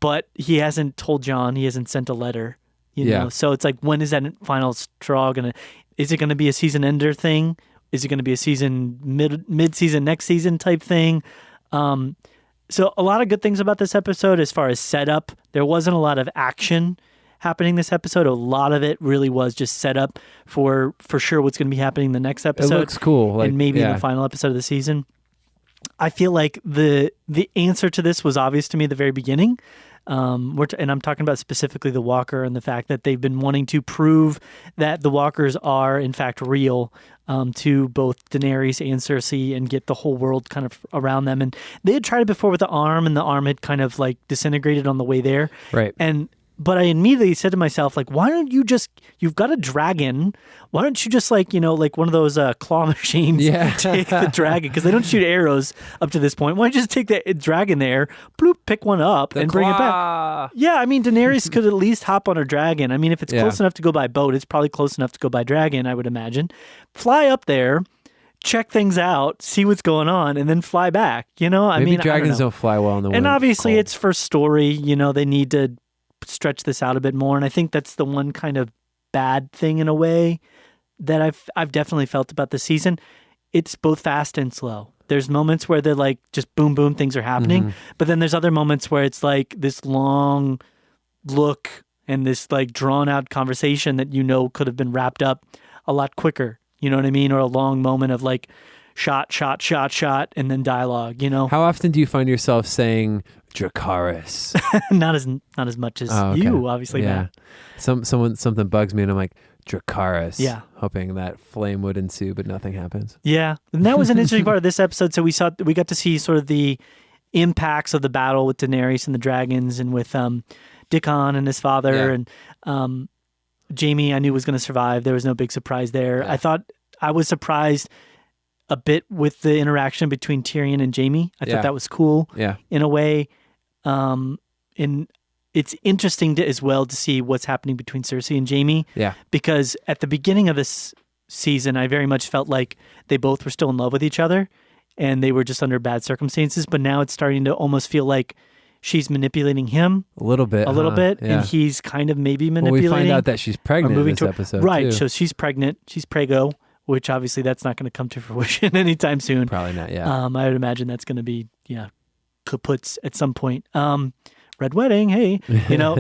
But he hasn't told John. He hasn't sent a letter. You know? So it's like, when is that final straw going to... Is it going to be a season ender thing? Is it going to be a season mid-season, next season type thing? So a lot of good things about this episode as far as setup. There wasn't a lot of action happening this episode. A lot of it really was just set up for sure what's going to be happening the next episode. It looks cool. And maybe in the final episode of the season. I feel like the answer to this was obvious to me at the very beginning. And I'm talking about specifically the Walker and the fact that they've been wanting to prove that the Walkers are in fact real to both Daenerys and Cersei and get the whole world kind of around them. And they had tried it before with the arm, and the arm had kind of like disintegrated on the way there. Right. But I immediately said to myself, like, why don't you you've got a dragon. Why don't you just like one of those claw machines, take the dragon? Because they don't shoot arrows up to this point. Why don't you just take the dragon there, bloop, pick one up and bring it back? Yeah, I mean, Daenerys could at least hop on her dragon. I mean, if it's close enough to go by boat, it's probably close enough to go by dragon, I would imagine. Fly up there, check things out, see what's going on, and then fly back. Maybe dragons don't fly well in the wind. And obviously it's for story. They need to stretch this out a bit more, and I think that's the one kind of bad thing in a way that I've definitely felt about the season. It's both fast and slow. There's moments where they're like just boom boom, things are happening, but then there's other moments where it's like this long look and this like drawn out conversation that could have been wrapped up a lot quicker. You know what I mean? Or a long moment of like shot, and then dialogue. How often do you find yourself saying Dracarys? not as much as you, obviously. Yeah. Something bugs me, and I'm like, Dracarys. Yeah. Hoping that flame would ensue, but nothing happens. Yeah, and that was an interesting part of this episode. So we got to see sort of the impacts of the battle with Daenerys and the dragons, and with Dickon and his father, and Jaime. I knew was going to survive. There was no big surprise there. Yeah. I was surprised a bit with the interaction between Tyrion and Jaime. I thought that was cool in a way. And it's interesting as well to see what's happening between Cersei and Jaime. Yeah. Because at the beginning of this season, I very much felt like they both were still in love with each other and they were just under bad circumstances. But now it's starting to almost feel like she's manipulating him a little bit, and he's kind of maybe manipulating. Well, we find out that she's pregnant in this episode, right? Too. So she's pregnant. She's prego. Which obviously that's not going to come to fruition anytime soon. Probably not, yeah. I would imagine that's going to be, kaputs at some point. Red wedding, hey,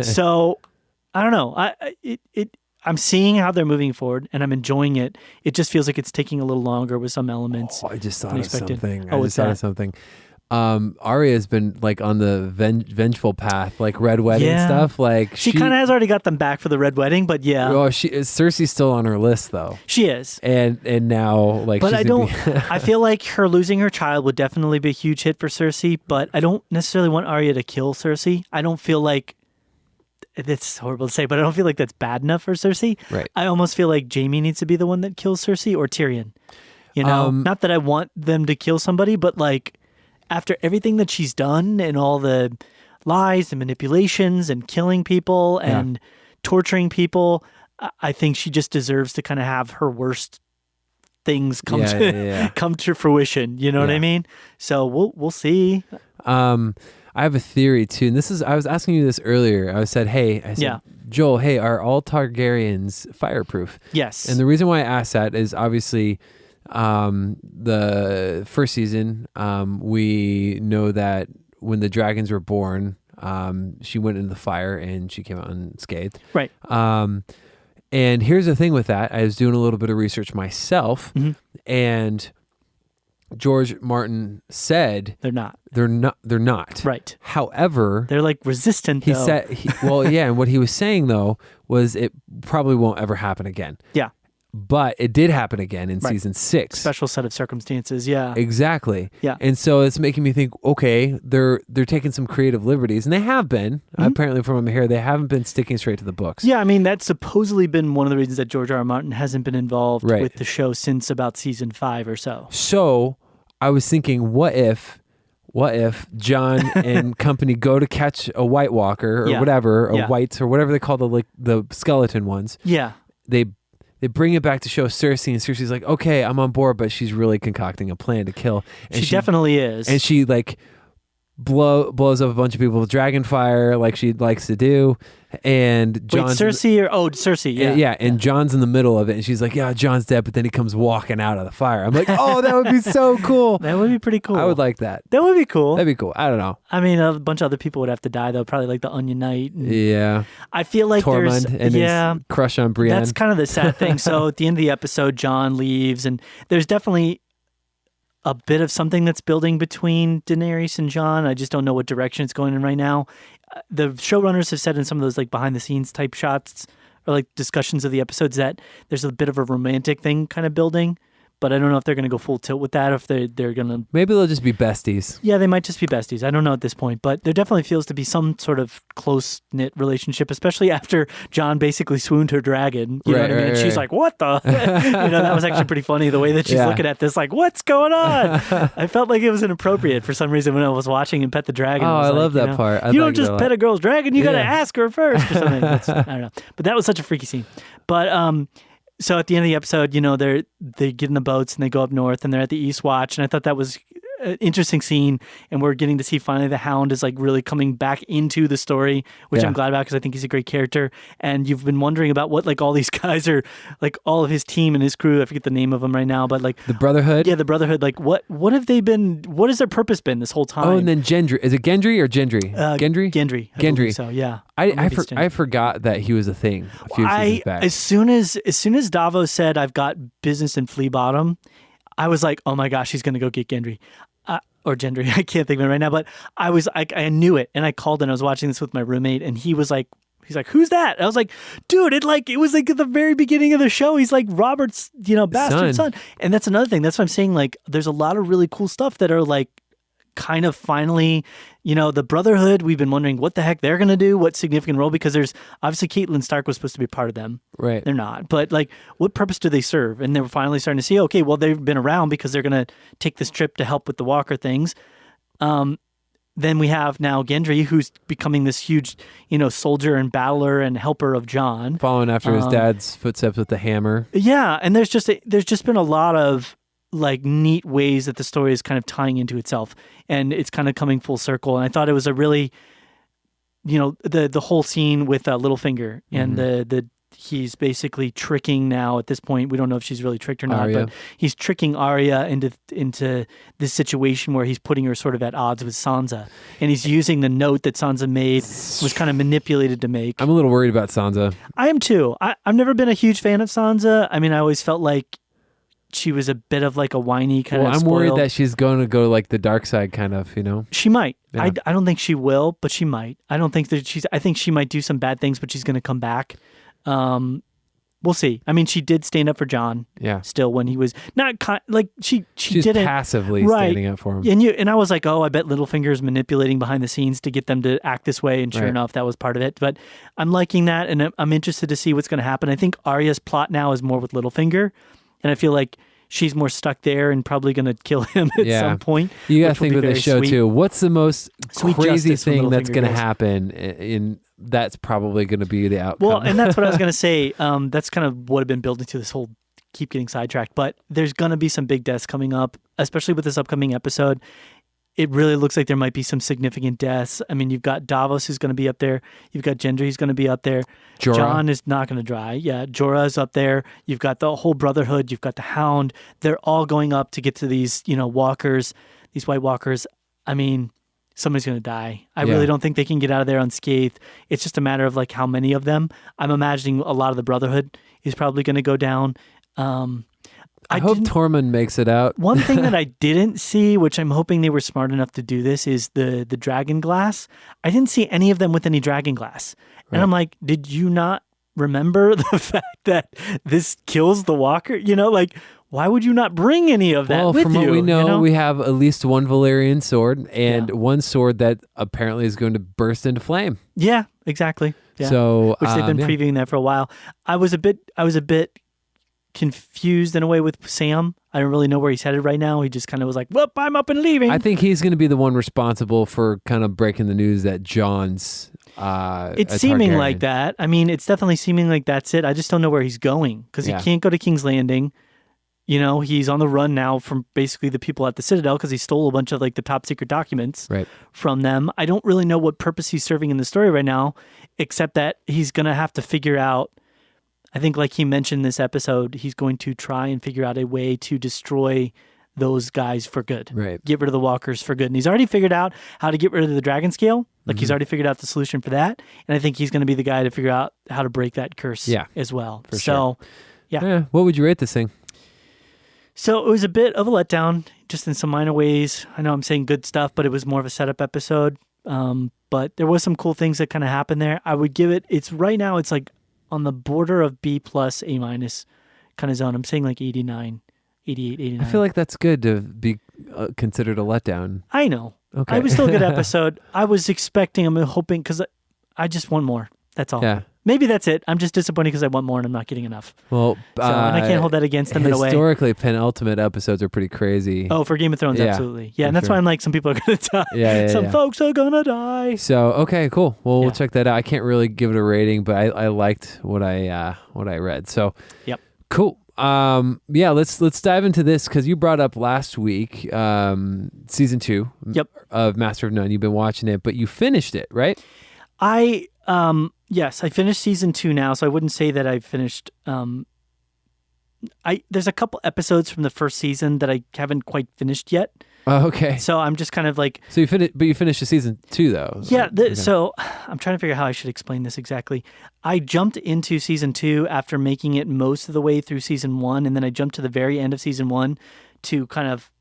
So I don't know. I'm seeing how they're moving forward, and I'm enjoying it. It just feels like it's taking a little longer with some elements. I just thought of something. Arya's been like on the vengeful path, like Red Wedding stuff. Like she kind of has already got them back for the Red Wedding, but yeah. Well, Cersei's still on her list though. She is, and now like. But I don't. I feel like her losing her child would definitely be a huge hit for Cersei. But I don't necessarily want Arya to kill Cersei. I don't feel like. It's horrible to say, but I don't feel like that's bad enough for Cersei. Right. I almost feel like Jaime needs to be the one that kills Cersei or Tyrion. You know, not that I want them to kill somebody, but like. After everything that she's done and all the lies and manipulations and killing people and torturing people, I think she just deserves to kind of have her worst things come to fruition. You know what I mean? So we'll see. I have a theory too, and I was asking you this earlier. I said, Joel, hey, are all Targaryens fireproof? Yes. And the reason why I asked that is obviously. The first season, we know that when the dragons were born, she went into the fire and she came out unscathed. Right. And here's the thing with that. I was doing a little bit of research myself, and George Martin said they're not. They're not. Right. However, they're like resistant. He said, and what he was saying though was it probably won't ever happen again. Yeah. But it did happen again in season 6. Special set of circumstances, yeah. Exactly. Yeah. And so it's making me think, okay, they're taking some creative liberties, and they have been. Apparently, from what I'm hearing, they haven't been sticking straight to the books. Yeah, I mean, that's supposedly been one of the reasons that George R. R. Martin hasn't been involved with the show since about season 5 or so. So I was thinking, what if John and company go to catch a White Walker or whatever, Whites or whatever they call the skeleton ones? Yeah. They bring it back to show Cersei, and Cersei's like, okay, I'm on board, but she's really concocting a plan to kill. And she definitely is. And she like blows up a bunch of people with dragon fire like she likes to do. And John's Cersei, yeah. And John's in the middle of it, and she's like, yeah, John's dead, but then he comes walking out of the fire. I'm like, oh, that would be so cool. That would be pretty cool. I would like that. That would be cool. That'd be cool. I don't know. I mean, a bunch of other people would have to die, though, probably like the Onion Knight. Yeah. I feel like Tormund and his crush on Brienne. That's kind of the sad thing. So at the end of the episode, John leaves, and there's definitely a bit of something that's building between Daenerys and Jon. I just don't know what direction it's going in right now. The showrunners have said in some of those like behind the scenes type shots or like discussions of the episodes that there's a bit of a romantic thing kind of building. But I don't know if they're going to go full tilt with that, or if they're going to... Maybe they'll just be besties. Yeah, they might just be besties. I don't know at this point. But there definitely feels to be some sort of close-knit relationship, especially after Jon basically swooned her dragon. You know what I mean? And she's like, what the... that was actually pretty funny, the way that she's looking at this, like, what's going on? I felt like it was inappropriate for some reason when I was watching him pet the dragon. Oh, I love that part. You don't just pet a girl's dragon, you got to ask her first or something. I don't know. But that was such a freaky scene. But... So at the end of the episode, they get in the boats and they go up north and they're at the East Watch. And I thought that was an interesting scene. And we're getting to see finally the Hound is like really coming back into the story, which I'm glad about because I think he's a great character. And you've been wondering about what like all these guys are, like all of his team and his crew. I forget the name of them right now, but like the Brotherhood. Yeah, the Brotherhood. Like what have they been? What has their purpose been this whole time? Oh, and then Gendry. Is it Gendry or Gendry? Gendry. Gendry. So yeah. I forgot that he was a thing a few seasons back. As soon as Davos said, "I've got business in Flea Bottom," I was like, "Oh my gosh, he's going to go get Gendry." Or Gendry, I can't think of it right now, but I knew it, and I called and I was watching this with my roommate, and he's like, "Who's that?" And I was like, "Dude, it was like at the very beginning of the show. He's like Robert's, bastard son." And that's another thing. That's what I'm saying. Like, there's a lot of really cool stuff that are like, kind of finally, the Brotherhood. We've been wondering what the heck they're going to do, what significant role, because there's obviously Catelyn Stark was supposed to be part of them. Right. They're not. But like, what purpose do they serve? And they were finally starting to see, okay, well, they've been around because they're going to take this trip to help with the Walker things. Then we have now Gendry, who's becoming this huge, soldier and battler and helper of Jon. Following after his dad's footsteps with the hammer. Yeah. And there's just been a lot of like neat ways that the story is kind of tying into itself, and it's kind of coming full circle. And I thought it was a really, the whole scene with Littlefinger and the he's basically tricking now at this point. We don't know if she's really tricked or not, Arya. but he's tricking Arya into this situation where he's putting her sort of at odds with Sansa, and he's using the note that Sansa made was kind of manipulated to make. I'm a little worried about Sansa. I am too. I've never been a huge fan of Sansa. I mean, I always felt like she was a bit of like a whiny kind of I'm spoiled. worried that she's going to go like the dark side kind of, She might. Yeah. I don't think she will, but she might. I don't think that I think she might do some bad things, but she's going to come back. We'll see. I mean, she did stand up for John. Yeah. Still, when he was not she's didn't passively standing up for him. And I was like, oh, I bet Littlefinger's manipulating behind the scenes to get them to act this way. And sure enough, that was part of it. But I'm liking that, and I'm interested to see what's going to happen. I think Arya's plot now is more with Littlefinger, and I feel like she's more stuck there and probably going to kill him at some point. You got to think with this show too. What's the most sweet crazy thing that's going to happen in? That's probably going to be the outcome. Well, and that's what I was going to say. That's kind of what I've been building to this whole keep getting sidetracked. But there's going to be some big deaths coming up, especially with this upcoming episode. It really looks like there might be some significant deaths. I mean, you've got Davos who's going to be up there. You've got Gendry who's going to be up there. Jorah. Jon is not going to die. Yeah, Jorah is up there. You've got the whole Brotherhood. You've got the Hound. They're all going up to get to these, walkers, these White Walkers. I mean, somebody's going to die. I really don't think they can get out of there unscathed. It's just a matter of like how many of them. I'm imagining a lot of the Brotherhood is probably going to go down. I hope Tormund makes it out. One thing that I didn't see, which I'm hoping they were smart enough to do this, is the dragon glass. I didn't see any of them with any dragon glass. And I'm like, did you not remember the fact that this kills the walker? Why would you not bring any of that with you? Well, from what we know, we have at least one Valyrian sword and one sword that apparently is going to burst into flame. Yeah, exactly. Yeah. So, which they've been previewing that for a while. I was a bit confused in a way with Sam. I don't really know where he's headed right now. He just kind of was like, "Well, I'm up and leaving." I think he's going to be the one responsible for kind of breaking the news that John's. It's seeming like that. I mean, it's definitely seeming like that's it. I just don't know where he's going because he can't go to King's Landing. He's on the run now from basically the people at the Citadel because he stole a bunch of like the top secret documents from them. I don't really know what purpose he's serving in the story right now, except that he's going to have to figure out, I think like he mentioned this episode, he's going to try and figure out a way to destroy those guys for good. Right. Get rid of the walkers for good. And he's already figured out how to get rid of the dragon scale. Like he's already figured out the solution for that. And I think he's going to be the guy to figure out how to break that curse as well. For sure. Yeah. What would you rate this thing? So it was a bit of a letdown, just in some minor ways. I know I'm saying good stuff, but it was more of a setup episode. But there was some cool things that kind of happened there. I would give it, right now it's like on the border of B plus, A minus kind of zone. I'm saying like 89, 88, 89. I feel like that's good to be considered a letdown. I know. Okay. It was still a good episode. I'm hoping, because I just want more. That's all. Yeah. Maybe that's it. I'm just disappointed because I want more and I'm not getting enough. Well, and I can't hold that against them in a way. Historically, penultimate episodes are pretty crazy. Oh, for Game of Thrones, absolutely. Yeah, and that's why I'm like, some people are going to die. Some folks are going to die. So, okay, cool. Well, we'll check that out. I can't really give it a rating, but I liked what I read. So, cool. Let's dive into this because you brought up last week season 2 of Master of None. You've been watching it, but you finished it, right? Yes, I finished season 2 now, so I wouldn't say that I finished. There's a couple episodes from the first season that I haven't quite finished yet. Oh, okay. So I'm just kind of like. So you finished the season 2 though. Yeah. So I'm trying to figure out how I should explain this exactly. I jumped into season 2 after making it most of the way through season 1, and then I jumped to the very end of season 1 to kind of,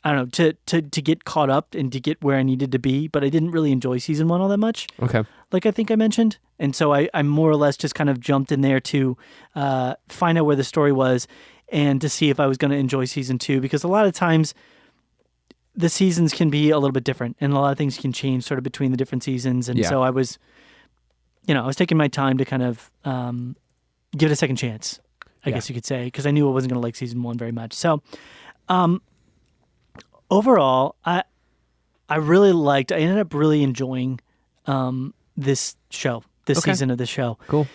I don't know, to get caught up and to get where I needed to be, but I didn't really enjoy season 1 all that much. Okay. Like I think I mentioned. And so I more or less just kind of jumped in there to find out where the story was and to see if I was going to enjoy season 2, because a lot of times the seasons can be a little bit different and a lot of things can change sort of between the different seasons. And so I was taking my time to kind of give it a second chance, I guess you could say, because I knew I wasn't going to like season 1 very much. So, overall, I ended up really enjoying this show, this season of the show. Cool.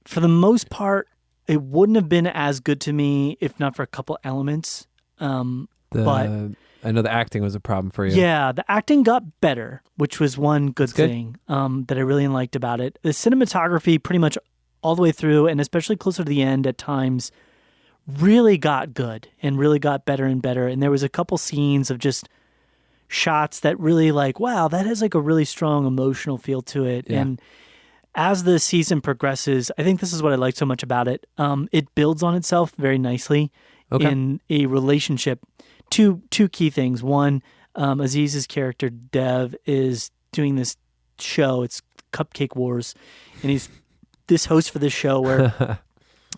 For the most part, it wouldn't have been as good to me if not for a couple elements. But I know the acting was a problem for you. Yeah, the acting got better, which was one good thing that I really liked about it. The cinematography pretty much all the way through, and especially closer to the end at times, really got good and really got better and better. And there was a couple scenes of just shots that really like, wow, that has like a really strong emotional feel to it. Yeah. And as the season progresses, I think this is what I like so much about it. It builds on itself very nicely in a relationship. Two key things. One, Aziz's character Dev is doing this show. It's Cupcake Wars, and he's this host for this show where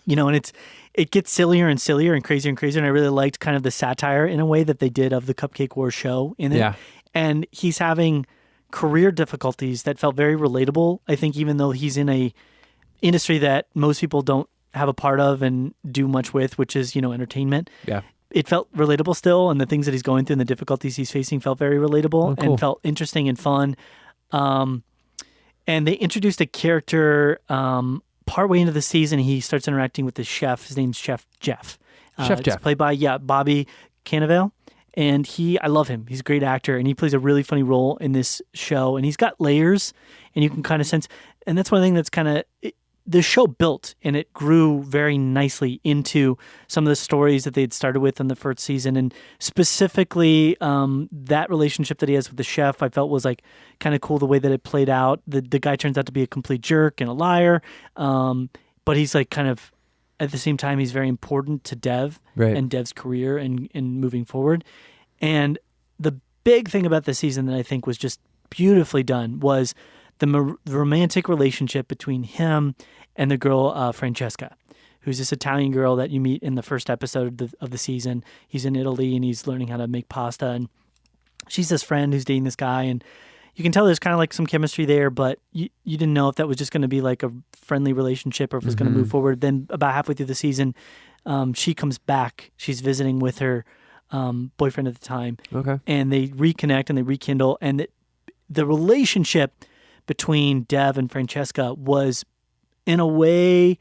and it gets sillier and sillier and crazier and crazier. And I really liked kind of the satire in a way that they did of the Cupcake Wars show in it. Yeah. And he's having career difficulties that felt very relatable. I think even though he's in a industry that most people don't have a part of and do much with, which is, entertainment. Yeah. It felt relatable still. And the things that he's going through and the difficulties he's facing felt very relatable and felt interesting and fun. And they introduced a character, partway into the season, he starts interacting with the chef. His name's Chef Jeff. Chef Jeff. Played by, Bobby Cannavale. And I love him. He's a great actor, and he plays a really funny role in this show. And he's got layers, and you can kind of sense, and that's one thing that's kind of, the show built, and it grew very nicely into some of the stories that they had started with in the first season. And specifically, that relationship that he has with the chef, I felt was like kind of cool the way that it played out. The guy turns out to be a complete jerk and a liar, but he's like kind of, at the same time, he's very important to Dev and Dev's career and moving forward. And the big thing about this season that I think was just beautifully done was the romantic relationship between him and the girl, Francesca, who's this Italian girl that you meet in the first episode of the season. He's in Italy and he's learning how to make pasta. And she's this friend who's dating this guy. And you can tell there's kind of like some chemistry there, but you didn't know if that was just going to be like a friendly relationship or if it was going to move forward. Then about halfway through the season, she comes back. She's visiting with her boyfriend at the time. Okay. And they reconnect and they rekindle. And the relationship between Dev and Francesca was, in a way,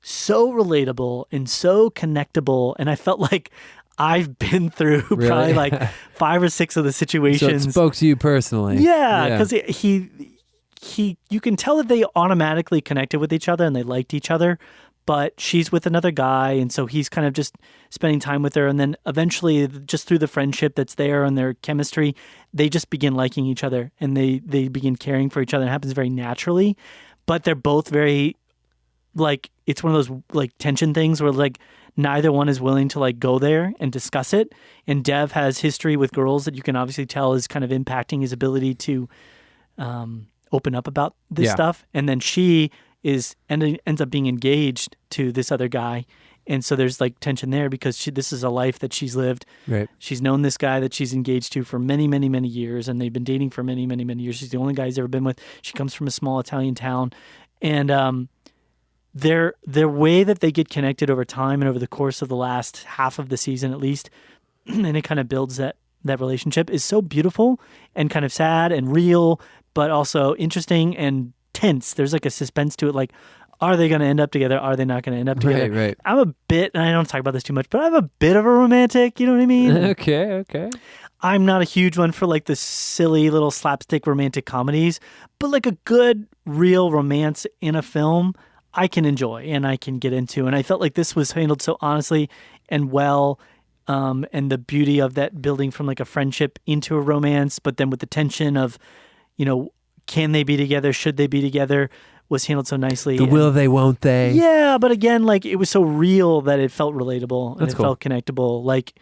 so relatable and so connectable. And I felt like I've been through probably like 5 or 6 of the situations. So it spoke to you personally. Yeah, because you can tell that they automatically connected with each other and they liked each other. But she's with another guy, and so he's kind of just spending time with her. And then eventually, just through the friendship that's there and their chemistry, they just begin liking each other, and they begin caring for each other. It happens very naturally, but they're both very, like, it's one of those, like, tension things where, like, neither one is willing to, like, go there and discuss it. And Dev has history with girls that you can obviously tell is kind of impacting his ability to open up about this stuff. And then she ends up being engaged to this other guy, and so there's like tension there because this is a life that she's lived. Right. She's known this guy that she's engaged to for many, many, many years, and they've been dating for many, many, many years. She's the only guy he's ever been with. She comes from a small Italian town, and their way that they get connected over time and over the course of the last half of the season at least, and it kind of builds that relationship is so beautiful and kind of sad and real, but also interesting and tense. There's like a suspense to it, like, are they going to end up together? Are they not going to end up together? Right. I'm a bit, and I don't talk about this too much, but I'm a bit of a romantic, you know what I mean? Okay. I'm not a huge one for like the silly little slapstick romantic comedies, but like a good, real romance in a film, I can enjoy and I can get into. And I felt like this was handled so honestly and well, and the beauty of that building from like a friendship into a romance, but then with the tension of, can they be together? Should they be together? Was handled so nicely. Will they, won't they? Yeah, but again, like it was so real that it felt relatable and felt connectable. Like,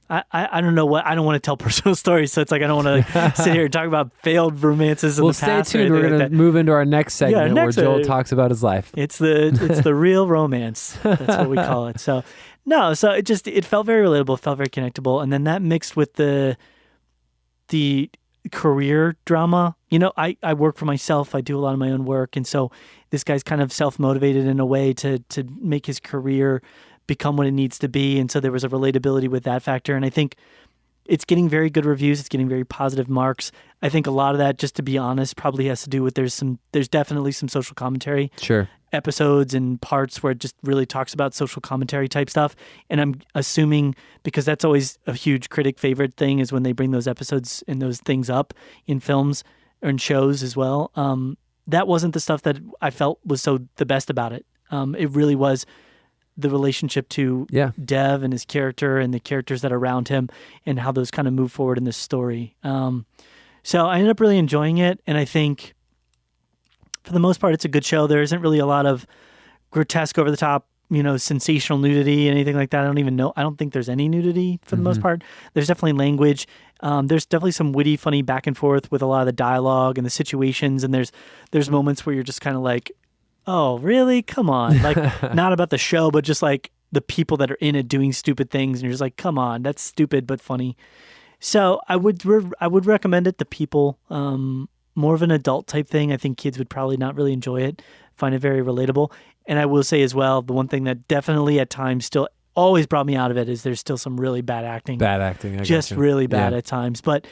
I don't know what, I don't want to tell personal stories, so it's like I don't want to sit here and talk about failed romances in the past. Stay tuned. We're going to move into our next segment where Joel talks about his life. It's the real romance. That's what we call it. So it felt very relatable, felt very connectable, and then that mixed with the career drama. I work for myself. I do a lot of my own work. And so this guy's kind of self-motivated in a way to make his career become what it needs to be. And so there was a relatability with that factor. And I think it's getting very good reviews. It's getting very positive marks. I think a lot of that, just to be honest, probably has to do with there's definitely some social commentary. Sure. Episodes and parts where it just really talks about social commentary type stuff. And I'm assuming, because that's always a huge critic favorite thing, is when they bring those episodes and those things up in films or in shows as well. That wasn't the stuff that I felt was so the best about it. It really was the relationship to Dev and his character and the characters that are around him and how those kind of move forward in this story. So I ended up really enjoying it. And I think for the most part, it's a good show. There isn't really a lot of grotesque, over the top, sensational nudity, anything like that. I don't think there's any nudity for the most part. There's definitely language. There's definitely some witty, funny back and forth with a lot of the dialogue and the situations. And there's moments where you're just kind of like, oh, really? Come on. Like, not about the show, but just like the people that are in it doing stupid things. And you're just like, come on, that's stupid, but funny. So I would recommend it to people. More of an adult type thing. I think kids would probably not really enjoy it, find it very relatable. And I will say as well, the one thing that definitely at times still always brought me out of it is there's still some really bad acting. Bad acting. Just really bad at times. But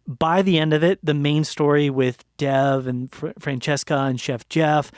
by the end of it, the main story with Dev and Francesca and Chef Jeff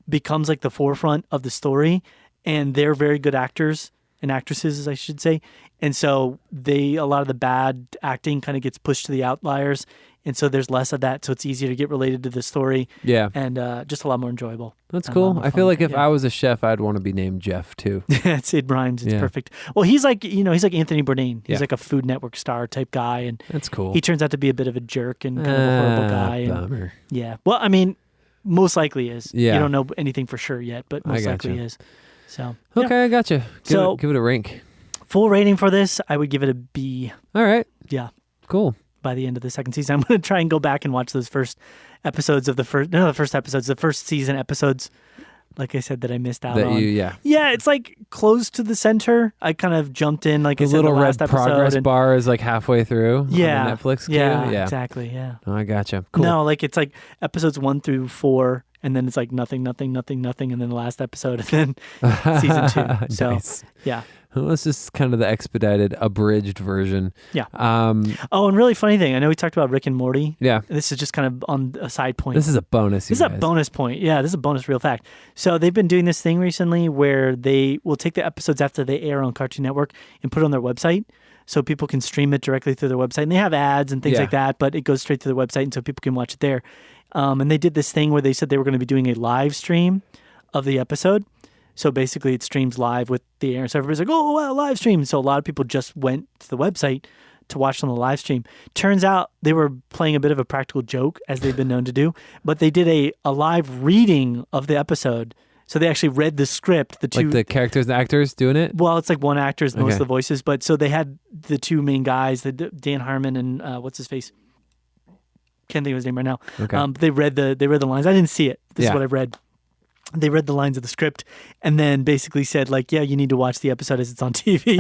becomes like the forefront of the story. And they're very good actors and actresses, as I should say. And so a lot of the bad acting kind of gets pushed to the outliers. And so there's less of that. So it's easier to get related to the story. Yeah. And just a lot more enjoyable. That's cool. I feel like if I was a chef, I'd want to be named Jeff too. It rhymes. It's perfect. Well, he's like Anthony Bourdain. He's like a Food Network star type guy. And that's cool. He turns out to be a bit of a jerk and kind of a horrible guy. Bummer. Yeah. Well, I mean, most likely is. Yeah. You don't know anything for sure yet, but most likely is. So. Okay, I gotcha. Give it a rank. Full rating for this, I would give it a B. All right. Yeah. Cool. By the end of the second season, I'm going to try and go back and watch those first episodes of the first season episodes. Like I said, that I missed out on. Yeah, it's like close to the center. I kind of jumped in, like I said, the last episode. The little red progress bar is like halfway through. Yeah, on the Netflix queue. Yeah, exactly. Yeah. Oh, I gotcha. Cool. No, like it's like episodes 1 through 4, and then it's like nothing, and then the last episode, and then season 2. So nice. Yeah. Well, this is kind of the expedited, abridged version. Yeah. And really funny thing, I know we talked about Rick and Morty. Yeah. This is just kind of on a side point. This is a bonus. This is a bonus point. Yeah, this is a bonus real fact. So they've been doing this thing recently where they will take the episodes after they air on Cartoon Network and put it on their website. So people can stream it directly through their website. And they have ads and things like that, but it goes straight to their website, and so people can watch it there. And they did this thing where they said they were going to be doing a live stream of the episode. So basically it streams live with the air. So everybody's like, oh, wow, live stream. So a lot of people just went to the website to watch on the live stream. Turns out they were playing a bit of a practical joke, as they've been known to do, but they did a live reading of the episode. So they actually read the script. Like the characters and actors doing it? Well, it's like one actor's most of the voices. But so they had the two main guys, Dan Harmon and what's his face? Can't think of his name right now. Okay. They read the lines. I didn't see it. This is what I read. They read the lines of the script and then basically said, like, yeah, you need to watch the episode as it's on TV.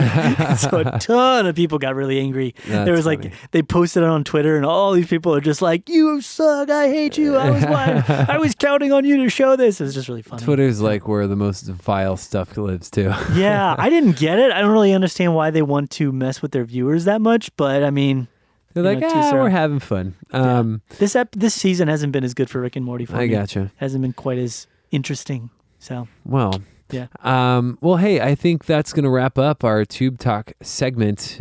So a ton of people got really angry. There was funny. They posted it on Twitter, and all these people are just like, you suck, I hate you, I was counting on you to show this. It was just really funny. Twitter's like where the most vile stuff lives too. Yeah, I didn't get it. I don't really understand why they want to mess with their viewers that much, but I mean... They're like, we're having fun. This season hasn't been as good for Rick and Morty for me. I gotcha. Hasn't been quite as interesting. So yeah. Well, hey, I think that's going to wrap up our Tube Talk segment.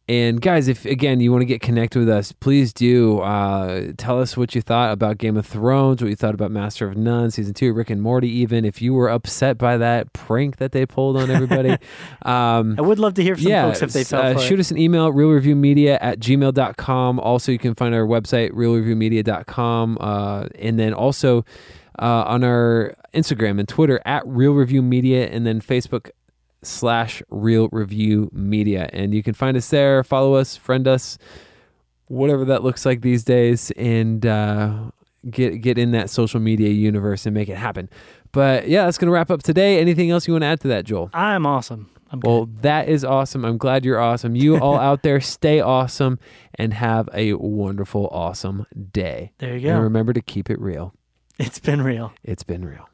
And guys, if again you want to get connected with us, please do tell us what you thought about Game of Thrones, what you thought about Master of None season 2, Rick and Morty. Even if you were upset by that prank that they pulled on everybody, I would love to hear from folks if they fell for shoot us an email, realreviewmedia@gmail.com. Also, you can find our website, realreviewmedia.com, and then also on our Instagram and Twitter @realreviewmedia, and then Facebook /Real Review Media. And you can find us there, follow us, friend us, whatever that looks like these days, and get in that social media universe and make it happen. But yeah, that's going to wrap up today. Anything else you want to add to that, Joel? I'm awesome. Well, that is awesome. I'm glad you're awesome. You all out there, stay awesome and have a wonderful, awesome day. There you go. And remember to keep it real. It's been real. It's been real.